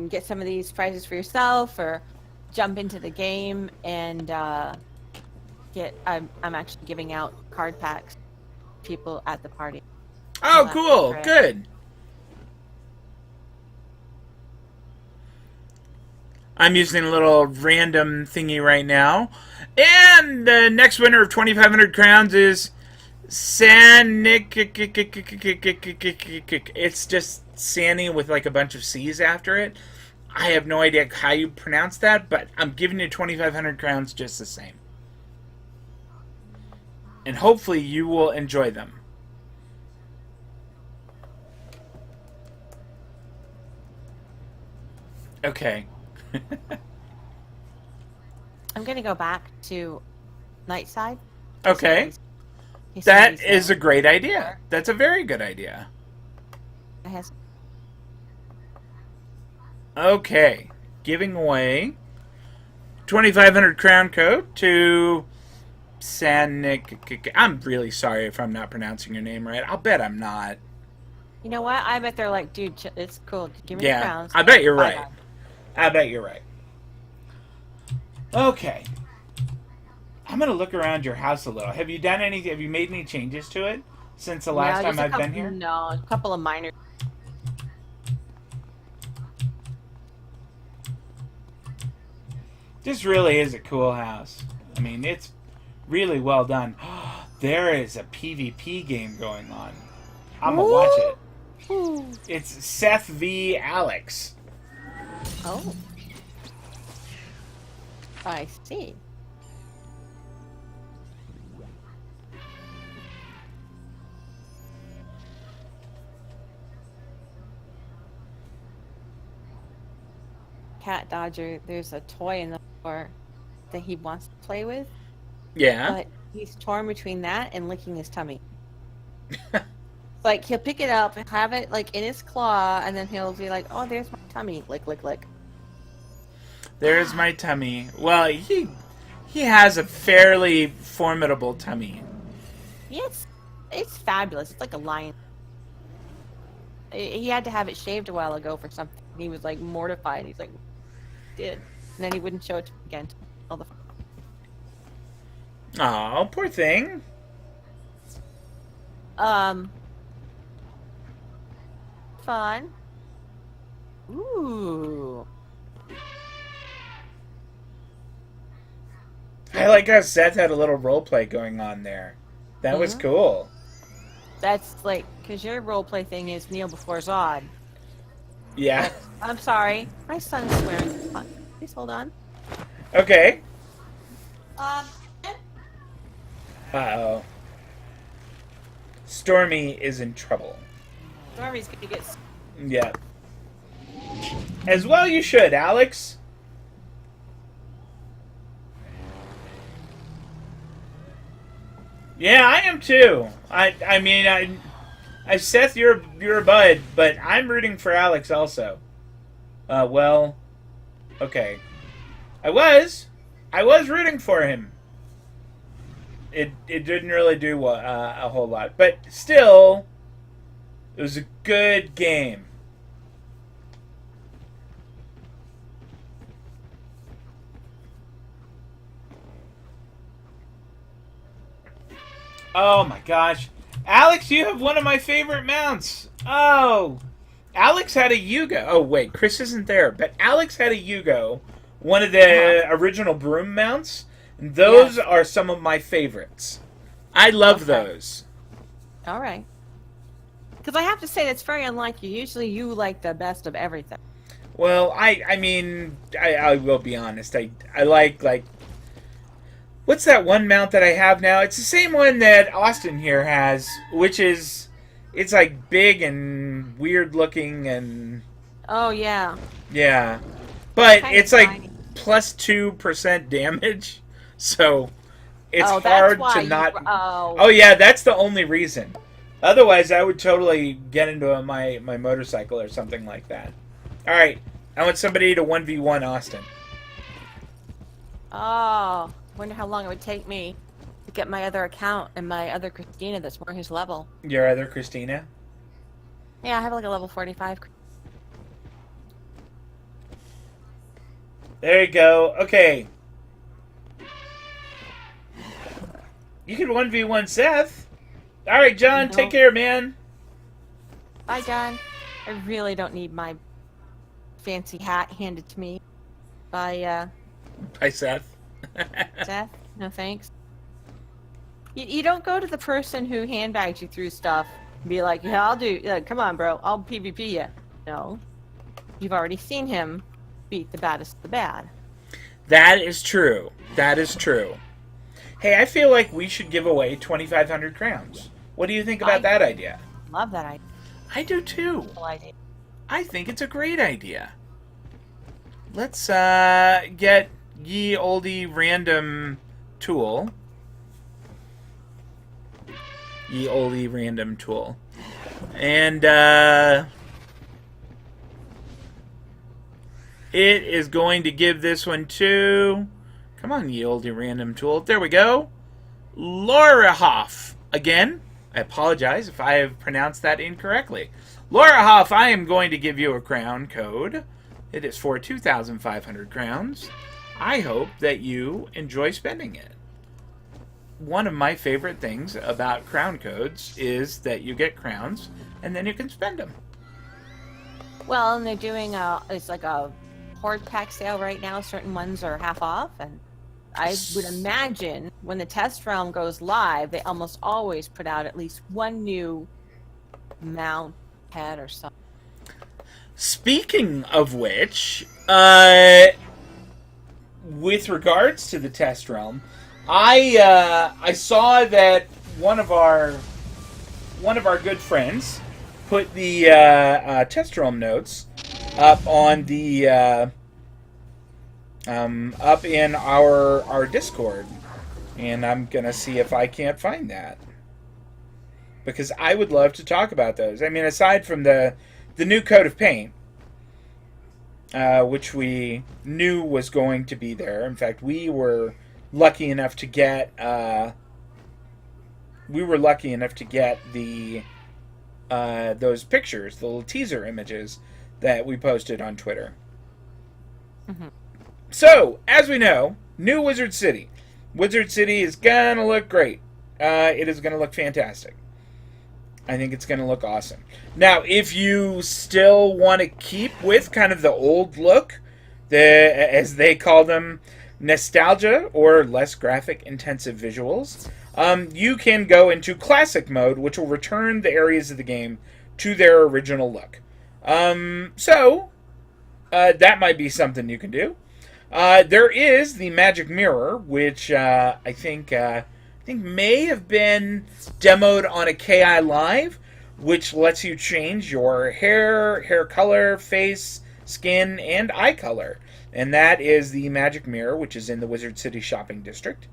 Get some of these prizes for yourself, or jump into the game and I'm actually giving out card packs to people at the party. Oh, cool. Good. I'm using a little random thingy right now. And the next winner of 2,500 crowns is Nick. It's just Sanny with like a bunch of C's after it. I have no idea how you pronounce that, but I'm giving you 2,500 crowns just the same. And hopefully you will enjoy them. Okay. I'm going to go back to Nightside. Okay. That is a great idea. That's a very good idea. Okay. Giving away 2,500 crown code to Sanik. I'm really sorry if I'm not pronouncing your name right. I'll bet I'm not. You know what? I bet they're like, dude, it's cool. Give me the crowns. I bet you're right. I bet you're right. Okay. I'm gonna look around your house a little. Have you made any changes to it since the last time I've been here? No, a couple of minor. This really is a cool house. I mean, it's really well done. There is a PvP game going on. I'm gonna watch it. It's Seth v. Alex. Oh. I see. Cat Dodger, there's a toy in the floor that he wants to play with. Yeah. But he's torn between that and licking his tummy. Like, he'll pick it up and have it, like, in his claw, and then he'll be like, oh, there's my tummy. Lick, lick, lick. There's my tummy. Well, he has a fairly formidable tummy. Yes, it's fabulous. It's like a lion. He had to have it shaved a while ago for something. He was, like, mortified. He's like, did. And then he wouldn't show it to me again. All the Oh, poor thing. Fun. Ooh. I like how Seth had a little roleplay going on there. That was cool. That's like, because your roleplay thing is kneel before Zod. Yeah. I'm sorry. My son's swearing. Please hold on. Okay. Uh-oh. Stormy is in trouble. Stormy's gonna get... Yeah. As well you should, Alex. Yeah, I am too. I mean, Seth, you're a bud, but I'm rooting for Alex also. Well, okay. I was rooting for him. It didn't really do a whole lot, but still, It was a good game. Oh my gosh. Alex, you have one of my favorite mounts. Oh. Alex had a Yugo. Oh, wait. Chris isn't there. But Alex had a Yugo. One of the original broom mounts. And those are some of my favorites. I love those. All right. Because I have to say, that's very unlike you. Usually you like the best of everything. Well, I mean, I will be honest. I like, what's that one mount that I have now? It's the same one that Austin here has, which is, it's like big and weird looking and... Oh, yeah. Yeah. But Kind it's of like tiny. plus 2% damage, so it's Oh, that's hard why to you not... were- oh. Oh, yeah, that's the only reason. Otherwise, I would totally get into my motorcycle or something like that. Alright, I want somebody to 1v1 Austin. Oh, wonder how long it would take me to get my other account and my other Christina that's more his level. Your other Christina? Yeah, I have like a level 45. There you go. Okay. You can 1v1 Seth. Alright, John, take care, man. Bye, John. I really don't need my fancy hat handed to me by Hi, Seth. Seth. No thanks. You don't go to the person who handbags you through stuff and be like, yeah, I'll do, come on, bro, I'll PvP you. No. You've already seen him beat the baddest of the bad. That is true. That is true. Hey, I feel like we should give away 2,500 crowns. What do you think about that idea? Love that idea. I do too. Cool idea. I think it's a great idea. Let's get ye olde random tool. Ye olde random tool. And it is going to give this one to... Come on, ye olde random tool. There we go. Laura Hoff. Again, I apologize if I have pronounced that incorrectly. Laura Hoff, I am going to give you a crown code. It is for 2,500 crowns. I hope that you enjoy spending it. One of my favorite things about crown codes is that you get crowns and then you can spend them. Well, and they're doing it's like a horde pack sale right now. Certain ones are half off, and I would imagine when the test realm goes live, they almost always put out at least one new mount, head, or something. Speaking of which, with regards to the test realm, I saw that one of our good friends put the test realm notes up on the up in our Discord, and I'm gonna see if I can't find that, because I would love to talk about those. I mean, aside from the new coat of paint, which we knew was going to be there. In fact, we were lucky enough to get the those pictures, the little teaser images that we posted on Twitter. Mm-hmm. So, as we know, new Wizard City. Wizard City is gonna look great. It is gonna look fantastic. I think it's going to look awesome. Now, if you still want to keep with kind of the old look, as they call them, nostalgia or less graphic intensive visuals, you can go into classic mode, which will return the areas of the game to their original look. So that might be something you can do. There is the magic mirror, which I think may have been demoed on a KI Live, which lets you change your hair color, face, skin, and eye color. And that is the magic mirror, which is in the Wizard City Shopping District.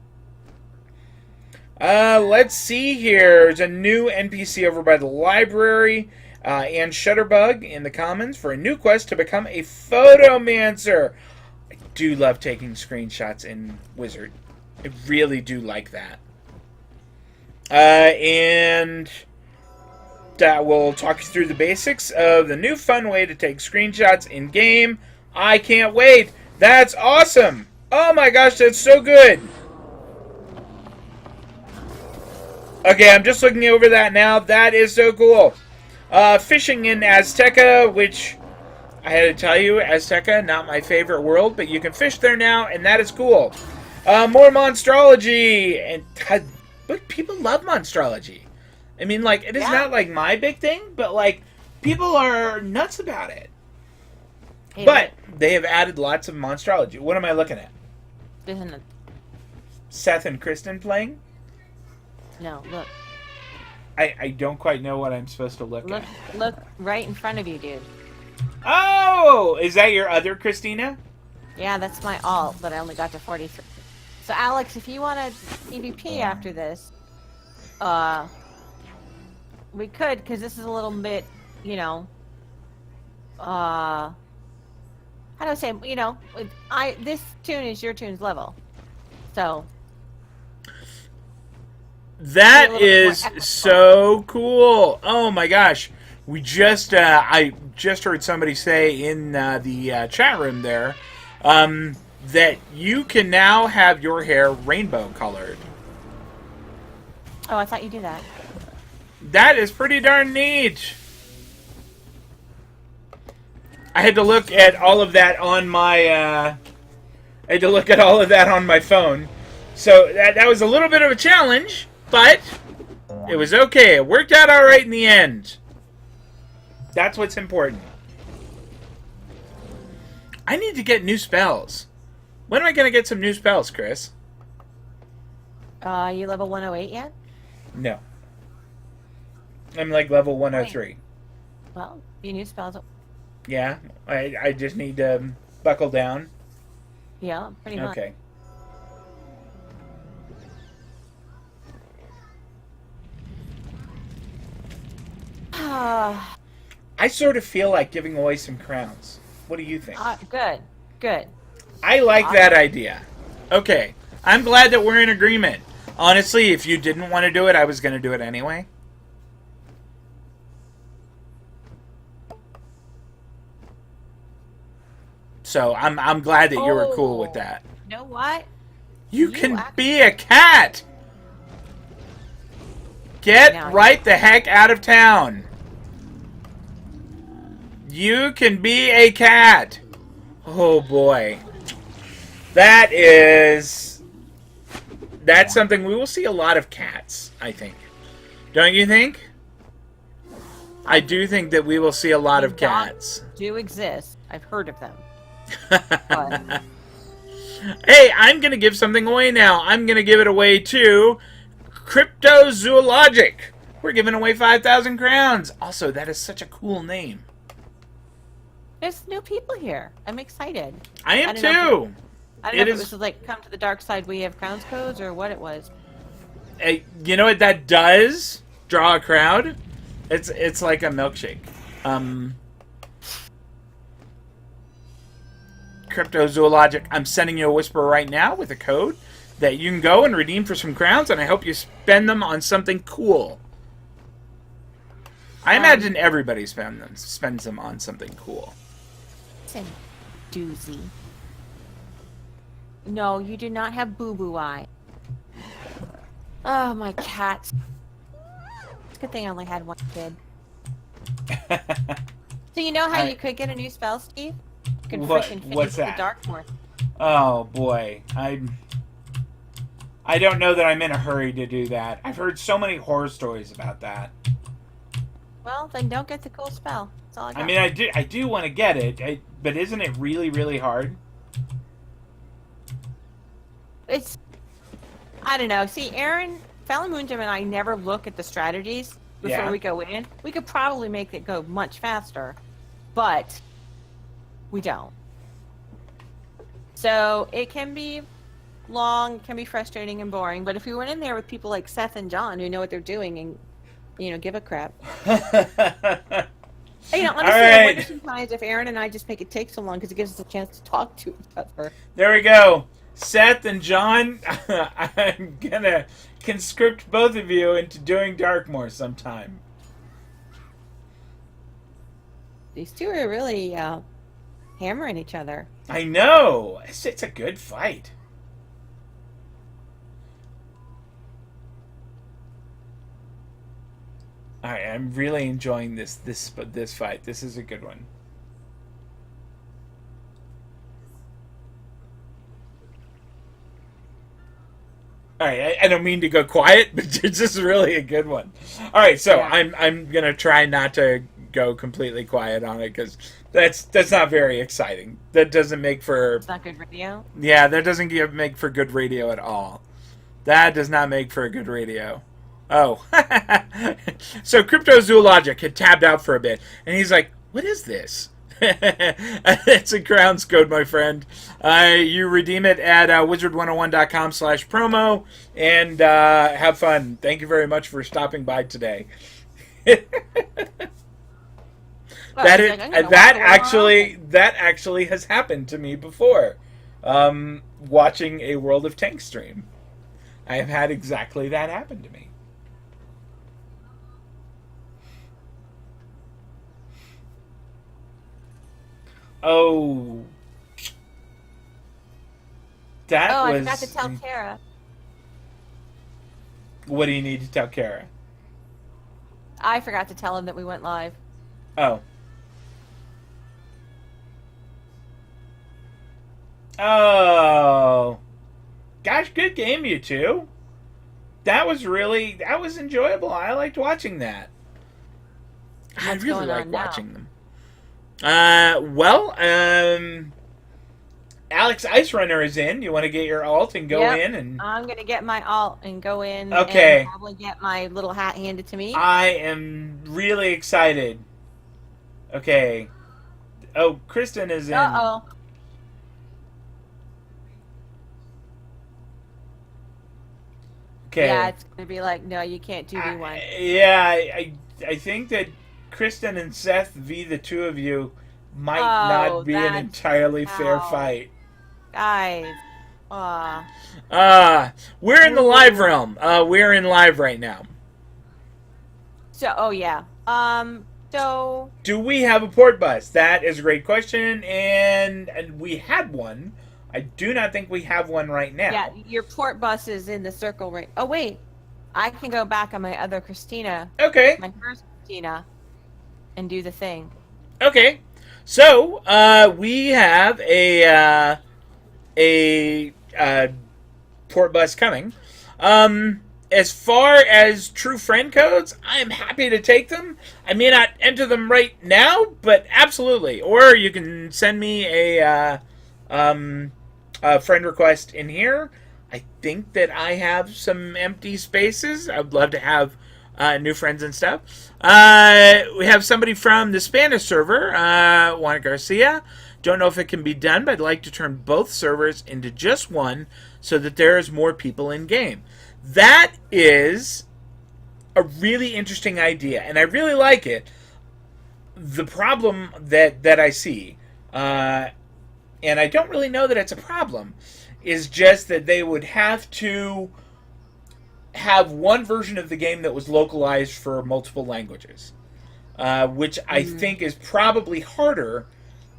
Let's see here. There's a new NPC over by the library, and Shutterbug in the Commons for a new quest to become a photomancer. I do love taking screenshots in Wizard. I really do like that. And that will talk you through the basics of the new fun way to take screenshots in-game. I can't wait. That's awesome. Oh my gosh, that's so good. Okay, I'm just looking over that now. That is so cool. Fishing in Azteca, which I had to tell you, Azteca, not my favorite world, but you can fish there now, and that is cool. More monstrology, and but people love monstrology. I mean, like, it is not like my big thing, but like, people are nuts about it. Hey, but they have added lots of monstrology. What am I looking at? Isn't it? Seth and Kristen playing? No, look. I don't quite know what I'm supposed to look at. Look right in front of you, dude. Oh! Is that your other Christina? Yeah, that's my alt, but I only got to 43. So, Alex, if you want to EVP after this, we could, because this is a little bit, you know, how do I say, you know, this tune is your tune's level. So... That is so cool. Oh my gosh. We just, I just heard somebody say in the chat room there that you can now have your hair rainbow colored. Oh, I thought you did that. That is pretty darn neat. I had to look at all of that on my, phone. So that was a little bit of a challenge. But it was okay. It worked out all right in the end. That's what's important. I need to get new spells. When am I going to get some new spells, Chris? You level 108 yet? No. I'm like level 103. Well, your new spells... Yeah, I just need to buckle down. Yeah, pretty much. Okay. I sort of feel like giving away some crowns. What do you think? Good. I like that idea. Okay. I'm glad that we're in agreement. Honestly, if you didn't want to do it, I was going to do it anyway. So I'm glad that you were cool with that. You know what? You can be a cat! Get right the heck out of town. You can be a cat. Oh boy. That's something we will see a lot of cats, I think. Don't you think? I do think that we will see a lot of cats. Do exist. I've heard of them. Hey, I'm going to give something away now. I'm going to give it away to Cryptozoologic. We're giving away 5,000 crowns. Also, that is such a cool name. There's new people here. I'm excited. I am too. I don't know if it was like come to the dark side, we have crowns codes, or what it was. Hey, you know what that does? Draw a crowd. It's like a milkshake. Cryptozoologic. I'm sending you a whisper right now with a code that you can go and redeem for some crowns, and I hope you spend them on something cool. I imagine everybody spends them on something cool. It's a doozy. No, you do not have boo-boo eye. Oh, my cats. It's a good thing I only had one kid. So you know how you could get a new spell, Steve? You can freaking finish the Darkmoor. Oh boy, I don't know that I'm in a hurry to do that. I've heard so many horror stories about that. Well, then don't get the cool spell. That's all I got. I mean, I do want to get it, but isn't it really, really hard? I don't know. See, Aaron, Fallon Moonjam and I never look at the strategies before we go in. We could probably make it go much faster, but we don't. So it can be long, can be frustrating and boring, but if we went in there with people like Seth and John who know what they're doing and, you know, give a crap. You know, honestly, I wonder sometimes if Aaron and I just make it take so long because it gives us a chance to talk to each other. There we go. Seth and John, I'm gonna conscript both of you into doing Darkmoor sometime. these two are really hammering each other. I know. It's a good fight. All right, I'm really enjoying this fight. This is a good one. All right, I don't mean to go quiet, but this is really a good one. All right, so yeah. I'm gonna try not to go completely quiet on it because that's not very exciting. That doesn't make for. It's not good radio. Yeah, that doesn't make for good radio at all. That does not make for a good radio. Oh, so Cryptozoologic had tabbed out for a bit, and he's like, "What is this?" It's a grounds code, my friend. You redeem it at wizard101.com/promo, and have fun. Thank you very much for stopping by today. That actually has happened to me before. Watching a World of Tanks stream, I have had exactly that happen to me. Oh, I forgot to tell Kara. What do you need to tell Kara? I forgot to tell him that we went live. Oh. Oh. Gosh, good game, you two. That was enjoyable. I liked watching that. I really like watching them. Alex Ice Runner is in. You want to get your alt and go in? And I'm going to get my alt and go in. Okay. And probably get my little hat handed to me. I am really excited. Okay. Oh, Kristen is in. Uh-oh. Okay. Yeah, it's going to be like, no, you can't 2v1. I think that Kristen and Seth v. the two of you might not be an entirely fair fight. Guys. We're in the live realm. We're in live right now. So, so... Do we have a port bus? That is a great question, and we had one. I do not think we have one right now. Yeah, your port bus is in the circle right... Oh, wait. I can go back on my other Christina. Okay. My first Christina. And do the thing. Okay. So, we have a port bus coming. As far as true friend codes, I am happy to take them. I may not enter them right now, but absolutely. Or you can send me a friend request in here. I think that I have some empty spaces. I would love to have new friends and stuff. We have somebody from the Spanish server, Juan Garcia. Don't know if it can be done, but I'd like to turn both servers into just one so that there's more people in game. That is a really interesting idea, and I really like it. The problem that I see, and I don't really know that it's a problem, is just that they would have to have one version of the game that was localized for multiple languages, which I think is probably harder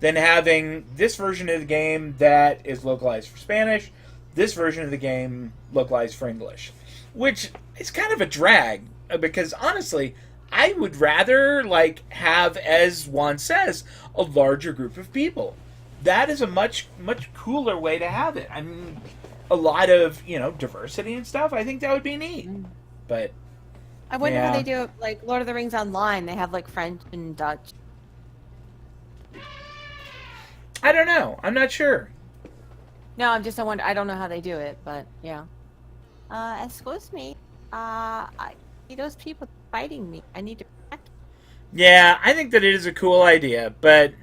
than having this version of the game that is localized for Spanish, this version of the game localized for English, which is kind of a drag, because honestly, I would rather have, as Juan says, a larger group of people. That is a much cooler way to have it. I mean, a lot of diversity and stuff. I think that would be neat. But I wonder how they do it, like Lord of the Rings Online. They have French and Dutch. I don't know. I'm not sure. No, I don't know how they do it, but yeah. Excuse me. I see those people fighting me. I need to protect them. Yeah, I think that it is a cool idea, but.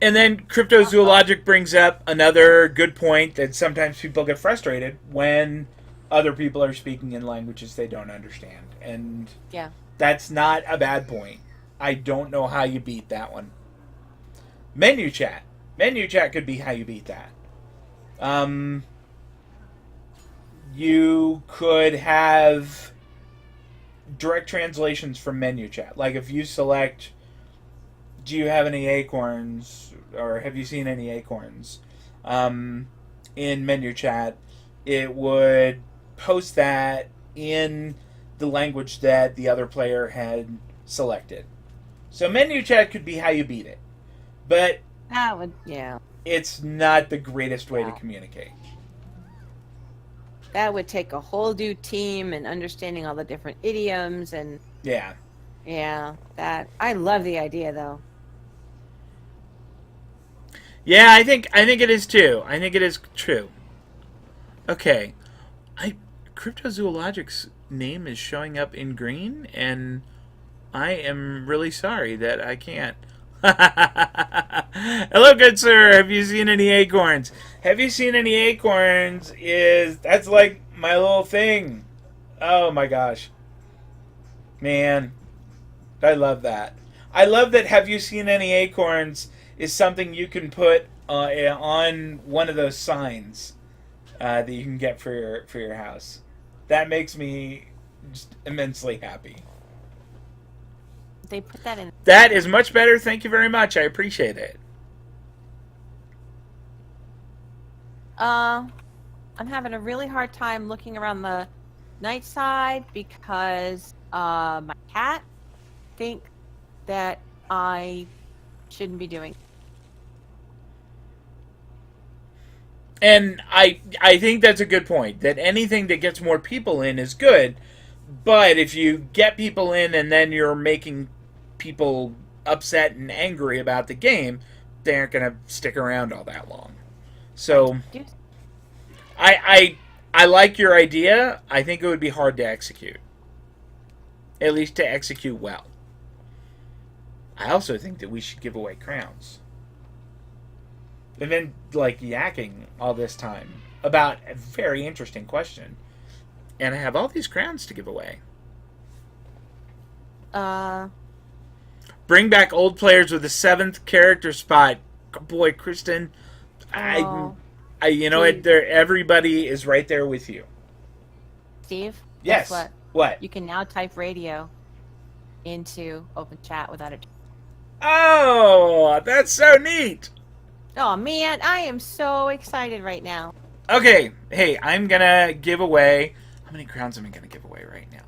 And then Cryptozoologic brings up another good point that sometimes people get frustrated when other people are speaking in languages they don't understand. And that's not a bad point. I don't know how you beat that one. Menu chat. Menu chat could be how you beat that. You could have direct translations from menu chat. Like if you select, do you have any acorns, or have you seen any acorns, in menu chat, it would post that in the language that the other player had selected. So menu chat could be how you beat it. But That would, yeah. it's not the greatest way to communicate. That would take a whole new team and understanding all the different idioms and Yeah. that I love the idea though. Yeah, I think it is too. I think it is true. Okay. Cryptozoologic's name is showing up in green, and I am really sorry that I can't. Hello, good sir. Have you seen any acorns? Have you seen any acorns? That's like my little thing. Oh my gosh. Man. I love that. I love that have you seen any acorns is something you can put on one of those signs that you can get for your house. That makes me just immensely happy. They put that in. That is much better. Thank you very much. I appreciate it. I'm having a really hard time looking around the night side because my cat thinks that I shouldn't be doing. And I think that's a good point, that anything that gets more people in is good, but if you get people in and then you're making people upset and angry about the game, they aren't going to stick around all that long. So I like your idea. I think it would be hard to execute. At least to execute well. I also think that we should give away crowns. I've been, yakking all this time about a very interesting question. And I have all these crowns to give away. Bring back old players with a 7th character spot. Boy, Kristen, you know what? Everybody is right there with you. Steve? Yes. Guess What? You can now type radio into open chat without it. Oh, that's so neat. Oh man, I am so excited right now. Okay, hey, I'm gonna give away. How many crowns am I gonna give away right now?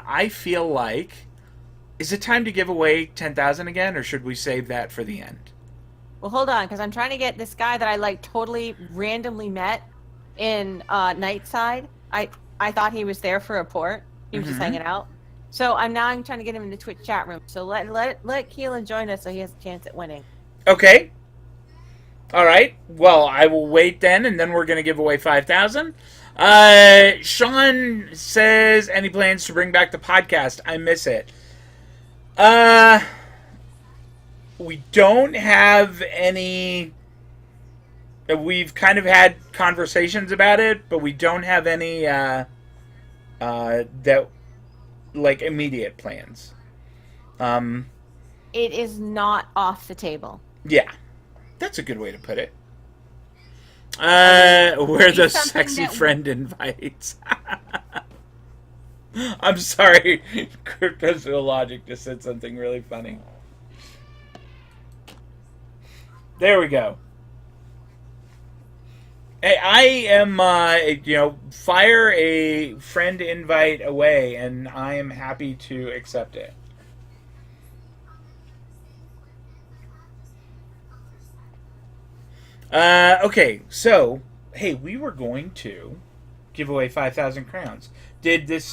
I feel like. Is it time to give away 10,000 again, or should we save that for the end? Well, hold on, because I'm trying to get this guy that I totally randomly met in Nightside. I thought he was there for a port. He was just hanging out. So I'm trying to get him in the Twitch chat room. So let Keelan join us so he has a chance at winning. Okay. All right. Well, I will wait then, and then we're going to give away 5,000. Sean says, any plans to bring back the podcast? I miss it. We don't have any. We've kind of had conversations about it, but we don't have any immediate plans. It is not off the table. Yeah. That's a good way to put it. Where the sexy friend invites. I'm sorry. Cryptozoologic just said something really funny. There we go. Hey, I am, fire a friend invite away, and I am happy to accept it. Okay, so, hey, we were going to give away 5,000 crowns. Did this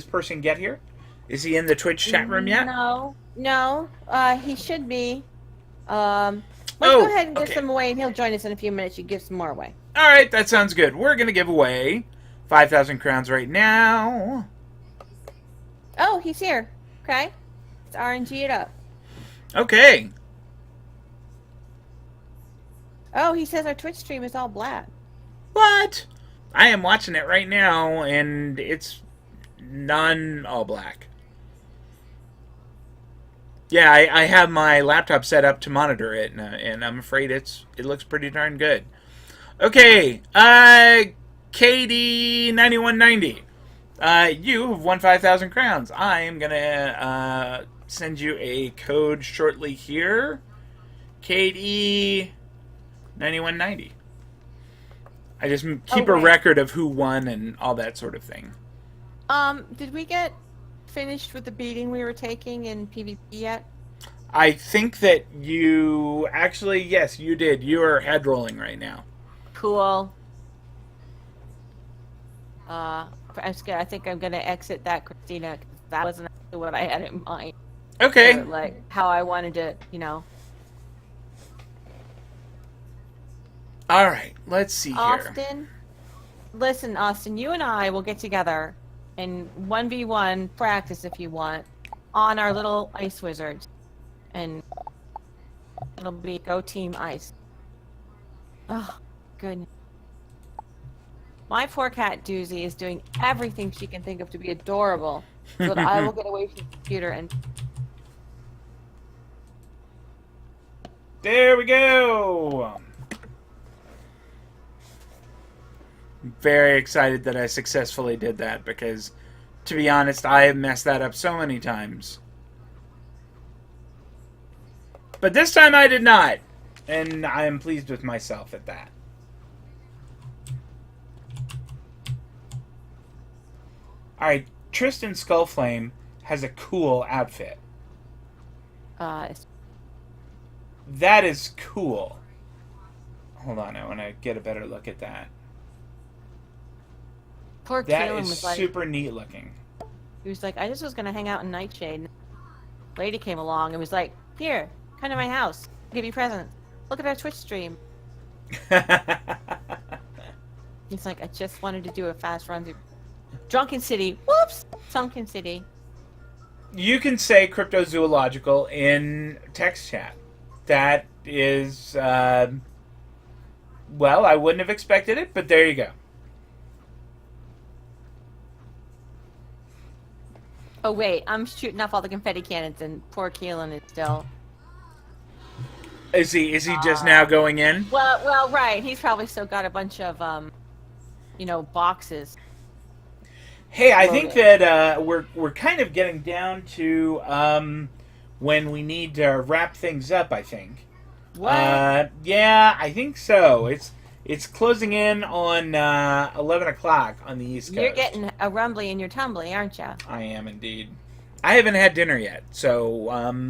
person get here? Is he in the Twitch chat room yet? No, he should be. Let's go ahead and give some away, and he'll join us in a few minutes. You give some more away. All right, that sounds good. We're going to give away 5,000 crowns right now. Oh, he's here. Okay. Let's RNG it up. Okay. Oh, he says our Twitch stream is all black. What? I am watching it right now, and it's all black. Yeah, I have my laptop set up to monitor it, and I'm afraid it looks pretty darn good. Okay, KD9190. You have won 5,000 crowns. I am going to send you a code shortly here. Kate 9190. I just keep a record of who won and all that sort of thing. Did we get finished with the beating we were taking in PvP yet? I think that you... Actually, yes, you did. You are head rolling right now. Cool. I think I'm going to exit that, Christina, because that wasn't actually what I had in mind. Okay. Or, like, how I wanted to, you know. All right, let's see here. Listen, Austin, you and I will get together and 1v1 practice if you want on our little ice wizards. And it'll be Go Team Ice. Oh, goodness. My poor cat Doozy is doing everything she can think of to be adorable, so that I will get away from the computer and... There we go! I'm very excited that I successfully did that, because, to be honest, I have messed that up so many times. But this time I did not, and I am pleased with myself at that. Alright, Tristan Skullflame has a cool outfit. That is cool. Hold on, I want to get a better look at that. Poor that Keelan is was like, super neat looking. He was like, I just was going to hang out in Nightshade. Lady came along and was like, here, come to my house. I'll give you presents. Look at our Twitch stream. He's like, I just wanted to do a fast run through Drunken City. Whoops! Sunken City. You can say cryptozoological in text chat. That is, well, I wouldn't have expected it, but there you go. Oh, wait, I'm shooting off all the confetti cannons, and poor Keelan is still... Is he just now going in? Well, right. He's probably still got a bunch of, you know, boxes. Hey, I think that we're kind of getting down to when we need to wrap things up, I think. What? Yeah, I think so. It's closing in on 11 o'clock on the East Coast. You're getting a rumbly in your tumbly, aren't you? I am indeed. I haven't had dinner yet, so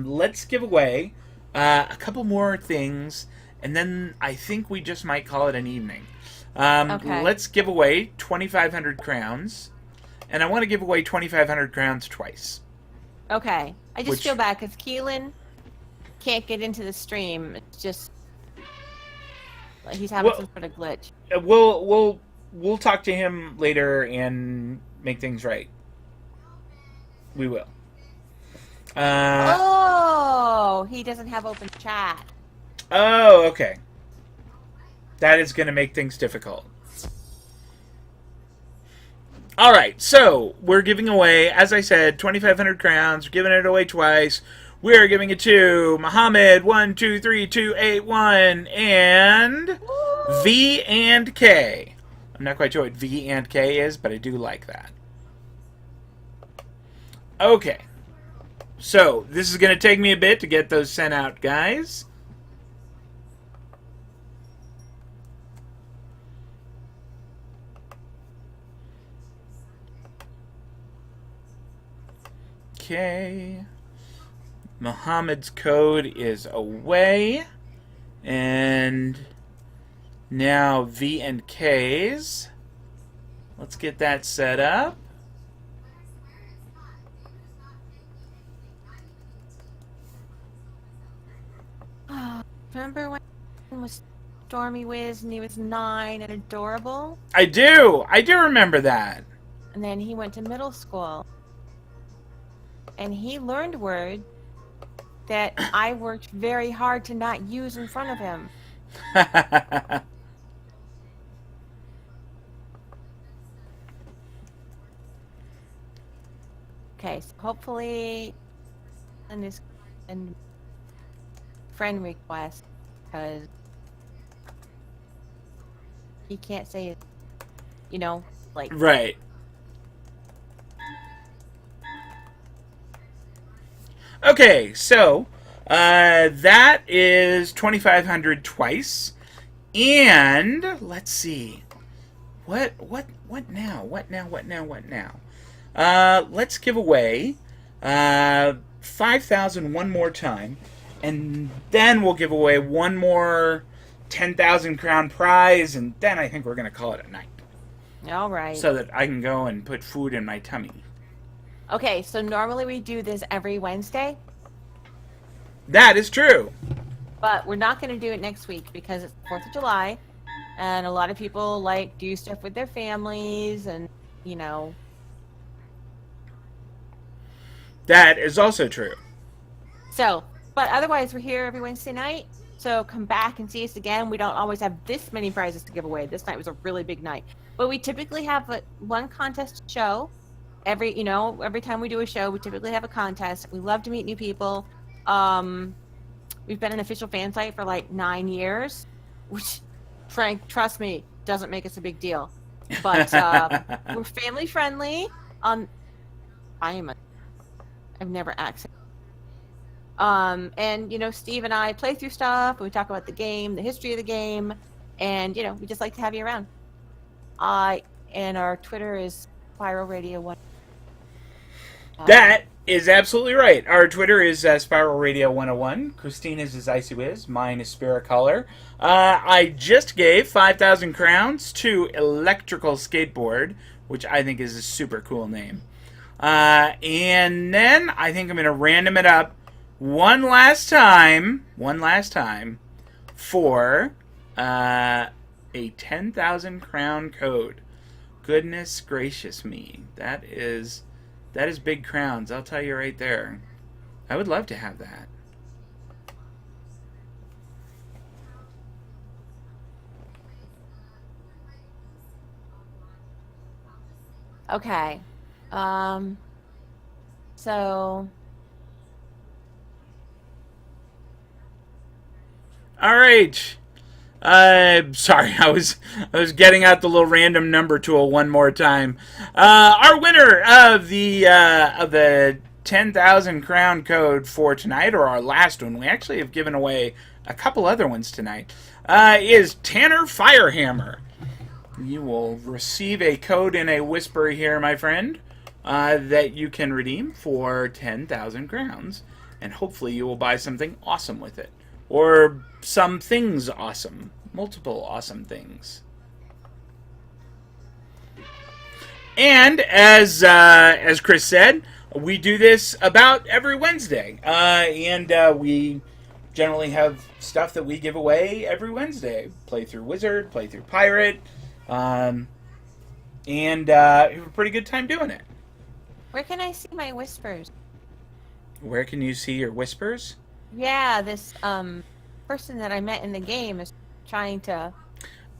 let's give away a couple more things, and then I think we just might call it an evening. Okay. Let's give away 2,500 crowns, and I want to give away 2,500 crowns twice. Okay. I just feel bad because Keelan can't get into the stream. It's just like he's having some sort of glitch. We'll talk to him later and make things right. We will. Oh, he doesn't have open chat. Oh, okay. That is going to make things difficult. All right, so we're giving away, as I said, 2,500 crowns. We're giving it away twice. We're giving it to Muhammad 123281 and V and K. I'm not quite sure what V and K is, but I do like that. Okay. So, this is going to take me a bit to get those sent out, guys. Okay. Muhammad's code is away. And now V and K's. Let's get that set up. Remember when he was Stormy Wiz and he was 9 and adorable? I do remember that. And then he went to middle school. And he learned words that I worked very hard to not use in front of him. Okay, so hopefully and this and friend request because he can't say it, you know, like right. Okay, so that is 2,500 twice, and let's see, what now? Let's give away 5,000 one more time, and then we'll give away one more 10,000 crown prize, and then I think we're going to call it a night. All right. So that I can go and put food in my tummy. Okay, so normally we do this every Wednesday. That is true. But we're not going to do it next week because it's 4th of July, and a lot of people do stuff with their families, and, you know. That is also true. So, but otherwise we're here every Wednesday night, so come back and see us again. We don't always have this many prizes to give away. This night was a really big night. But we typically have one contest show. Every time we do a show, we typically have a contest. We love to meet new people. We've been an official fan site for like 9 years, which, Frank, trust me, doesn't make us a big deal. But we're family friendly. I've never accessed. And Steve and I play through stuff. We talk about the game, the history of the game, and we just like to have you around. And our Twitter is Spiral Radio 1. That is absolutely right. Our Twitter is Spiral Radio 101. Christina's is Icy Wiz. Mine is Spirit Color. I just gave 5,000 crowns to Electrical Skateboard, which I think is a super cool name. And then I think I'm going to random it up one last time for a 10,000 crown code. Goodness gracious me. That is big crowns, I'll tell you right there. I would love to have that. Okay. So... All right. Sorry, I was getting out the little random number tool one more time. Our winner of the 10,000 crown code for tonight, or our last one, we actually have given away a couple other ones tonight, is Tanner Firehammer. You will receive a code in a whisper here, my friend, that you can redeem for 10,000 crowns, and hopefully you will buy something awesome with it. Or some things awesome. Multiple awesome things. And as Chris said, we do this about every Wednesday. And we generally have stuff that we give away every Wednesday. Playthrough Wizard, Playthrough Pirate. And we have a pretty good time doing it. Where can I see my whispers? Where can you see your whispers? Yeah, this person that I met in the game is trying to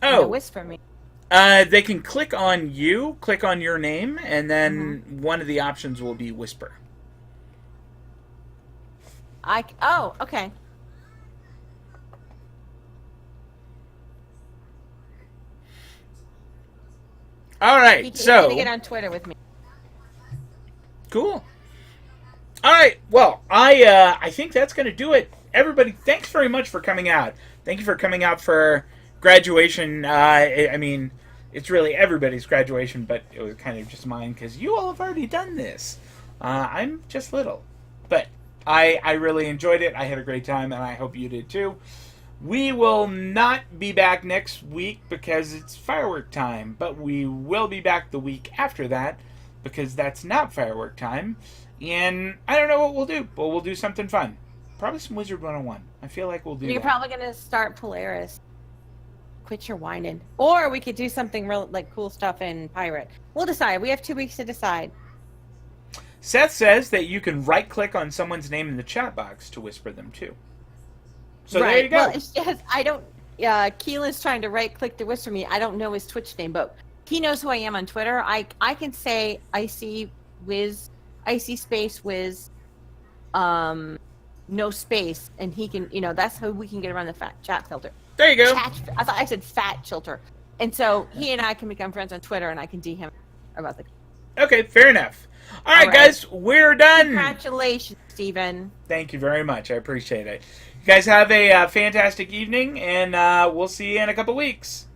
whisper me. They can click on your name, and then one of the options will be whisper. Okay. All right, He's so gonna get on Twitter with me. Cool. All right, well, I think that's going to do it. Everybody, thanks very much for coming out. Thank you for coming out for graduation. I mean, it's really everybody's graduation, but it was kind of just mine because you all have already done this. I'm just little. But I really enjoyed it. I had a great time, and I hope you did too. We will not be back next week because it's firework time, but we will be back the week after that because that's not firework time. And I don't know what we'll do, but we'll do something fun. Probably some Wizard 101. I feel like we'll do You're that. probably going to start Polaris. Quit your whining. Or we could do something real, like cool stuff in Pirate. We'll decide. We have 2 weeks to decide. Seth says that you can right-click on someone's name in the chat box to whisper them too. So right. there you go. Well, it's just, I don't... Keelan's trying to right-click to whisper me. I don't know his Twitch name, but he knows who I am on Twitter. I can say Icy Space Wiz, no space, and he can, that's how we can get around the fat chat filter. There you go. I thought I said fat filter. And so he and I can become friends on Twitter, and I can DM him about the... Okay, fair enough. All right, guys, we're done. Congratulations, Stephen. Thank you very much. I appreciate it. You guys have a fantastic evening, and we'll see you in a couple weeks.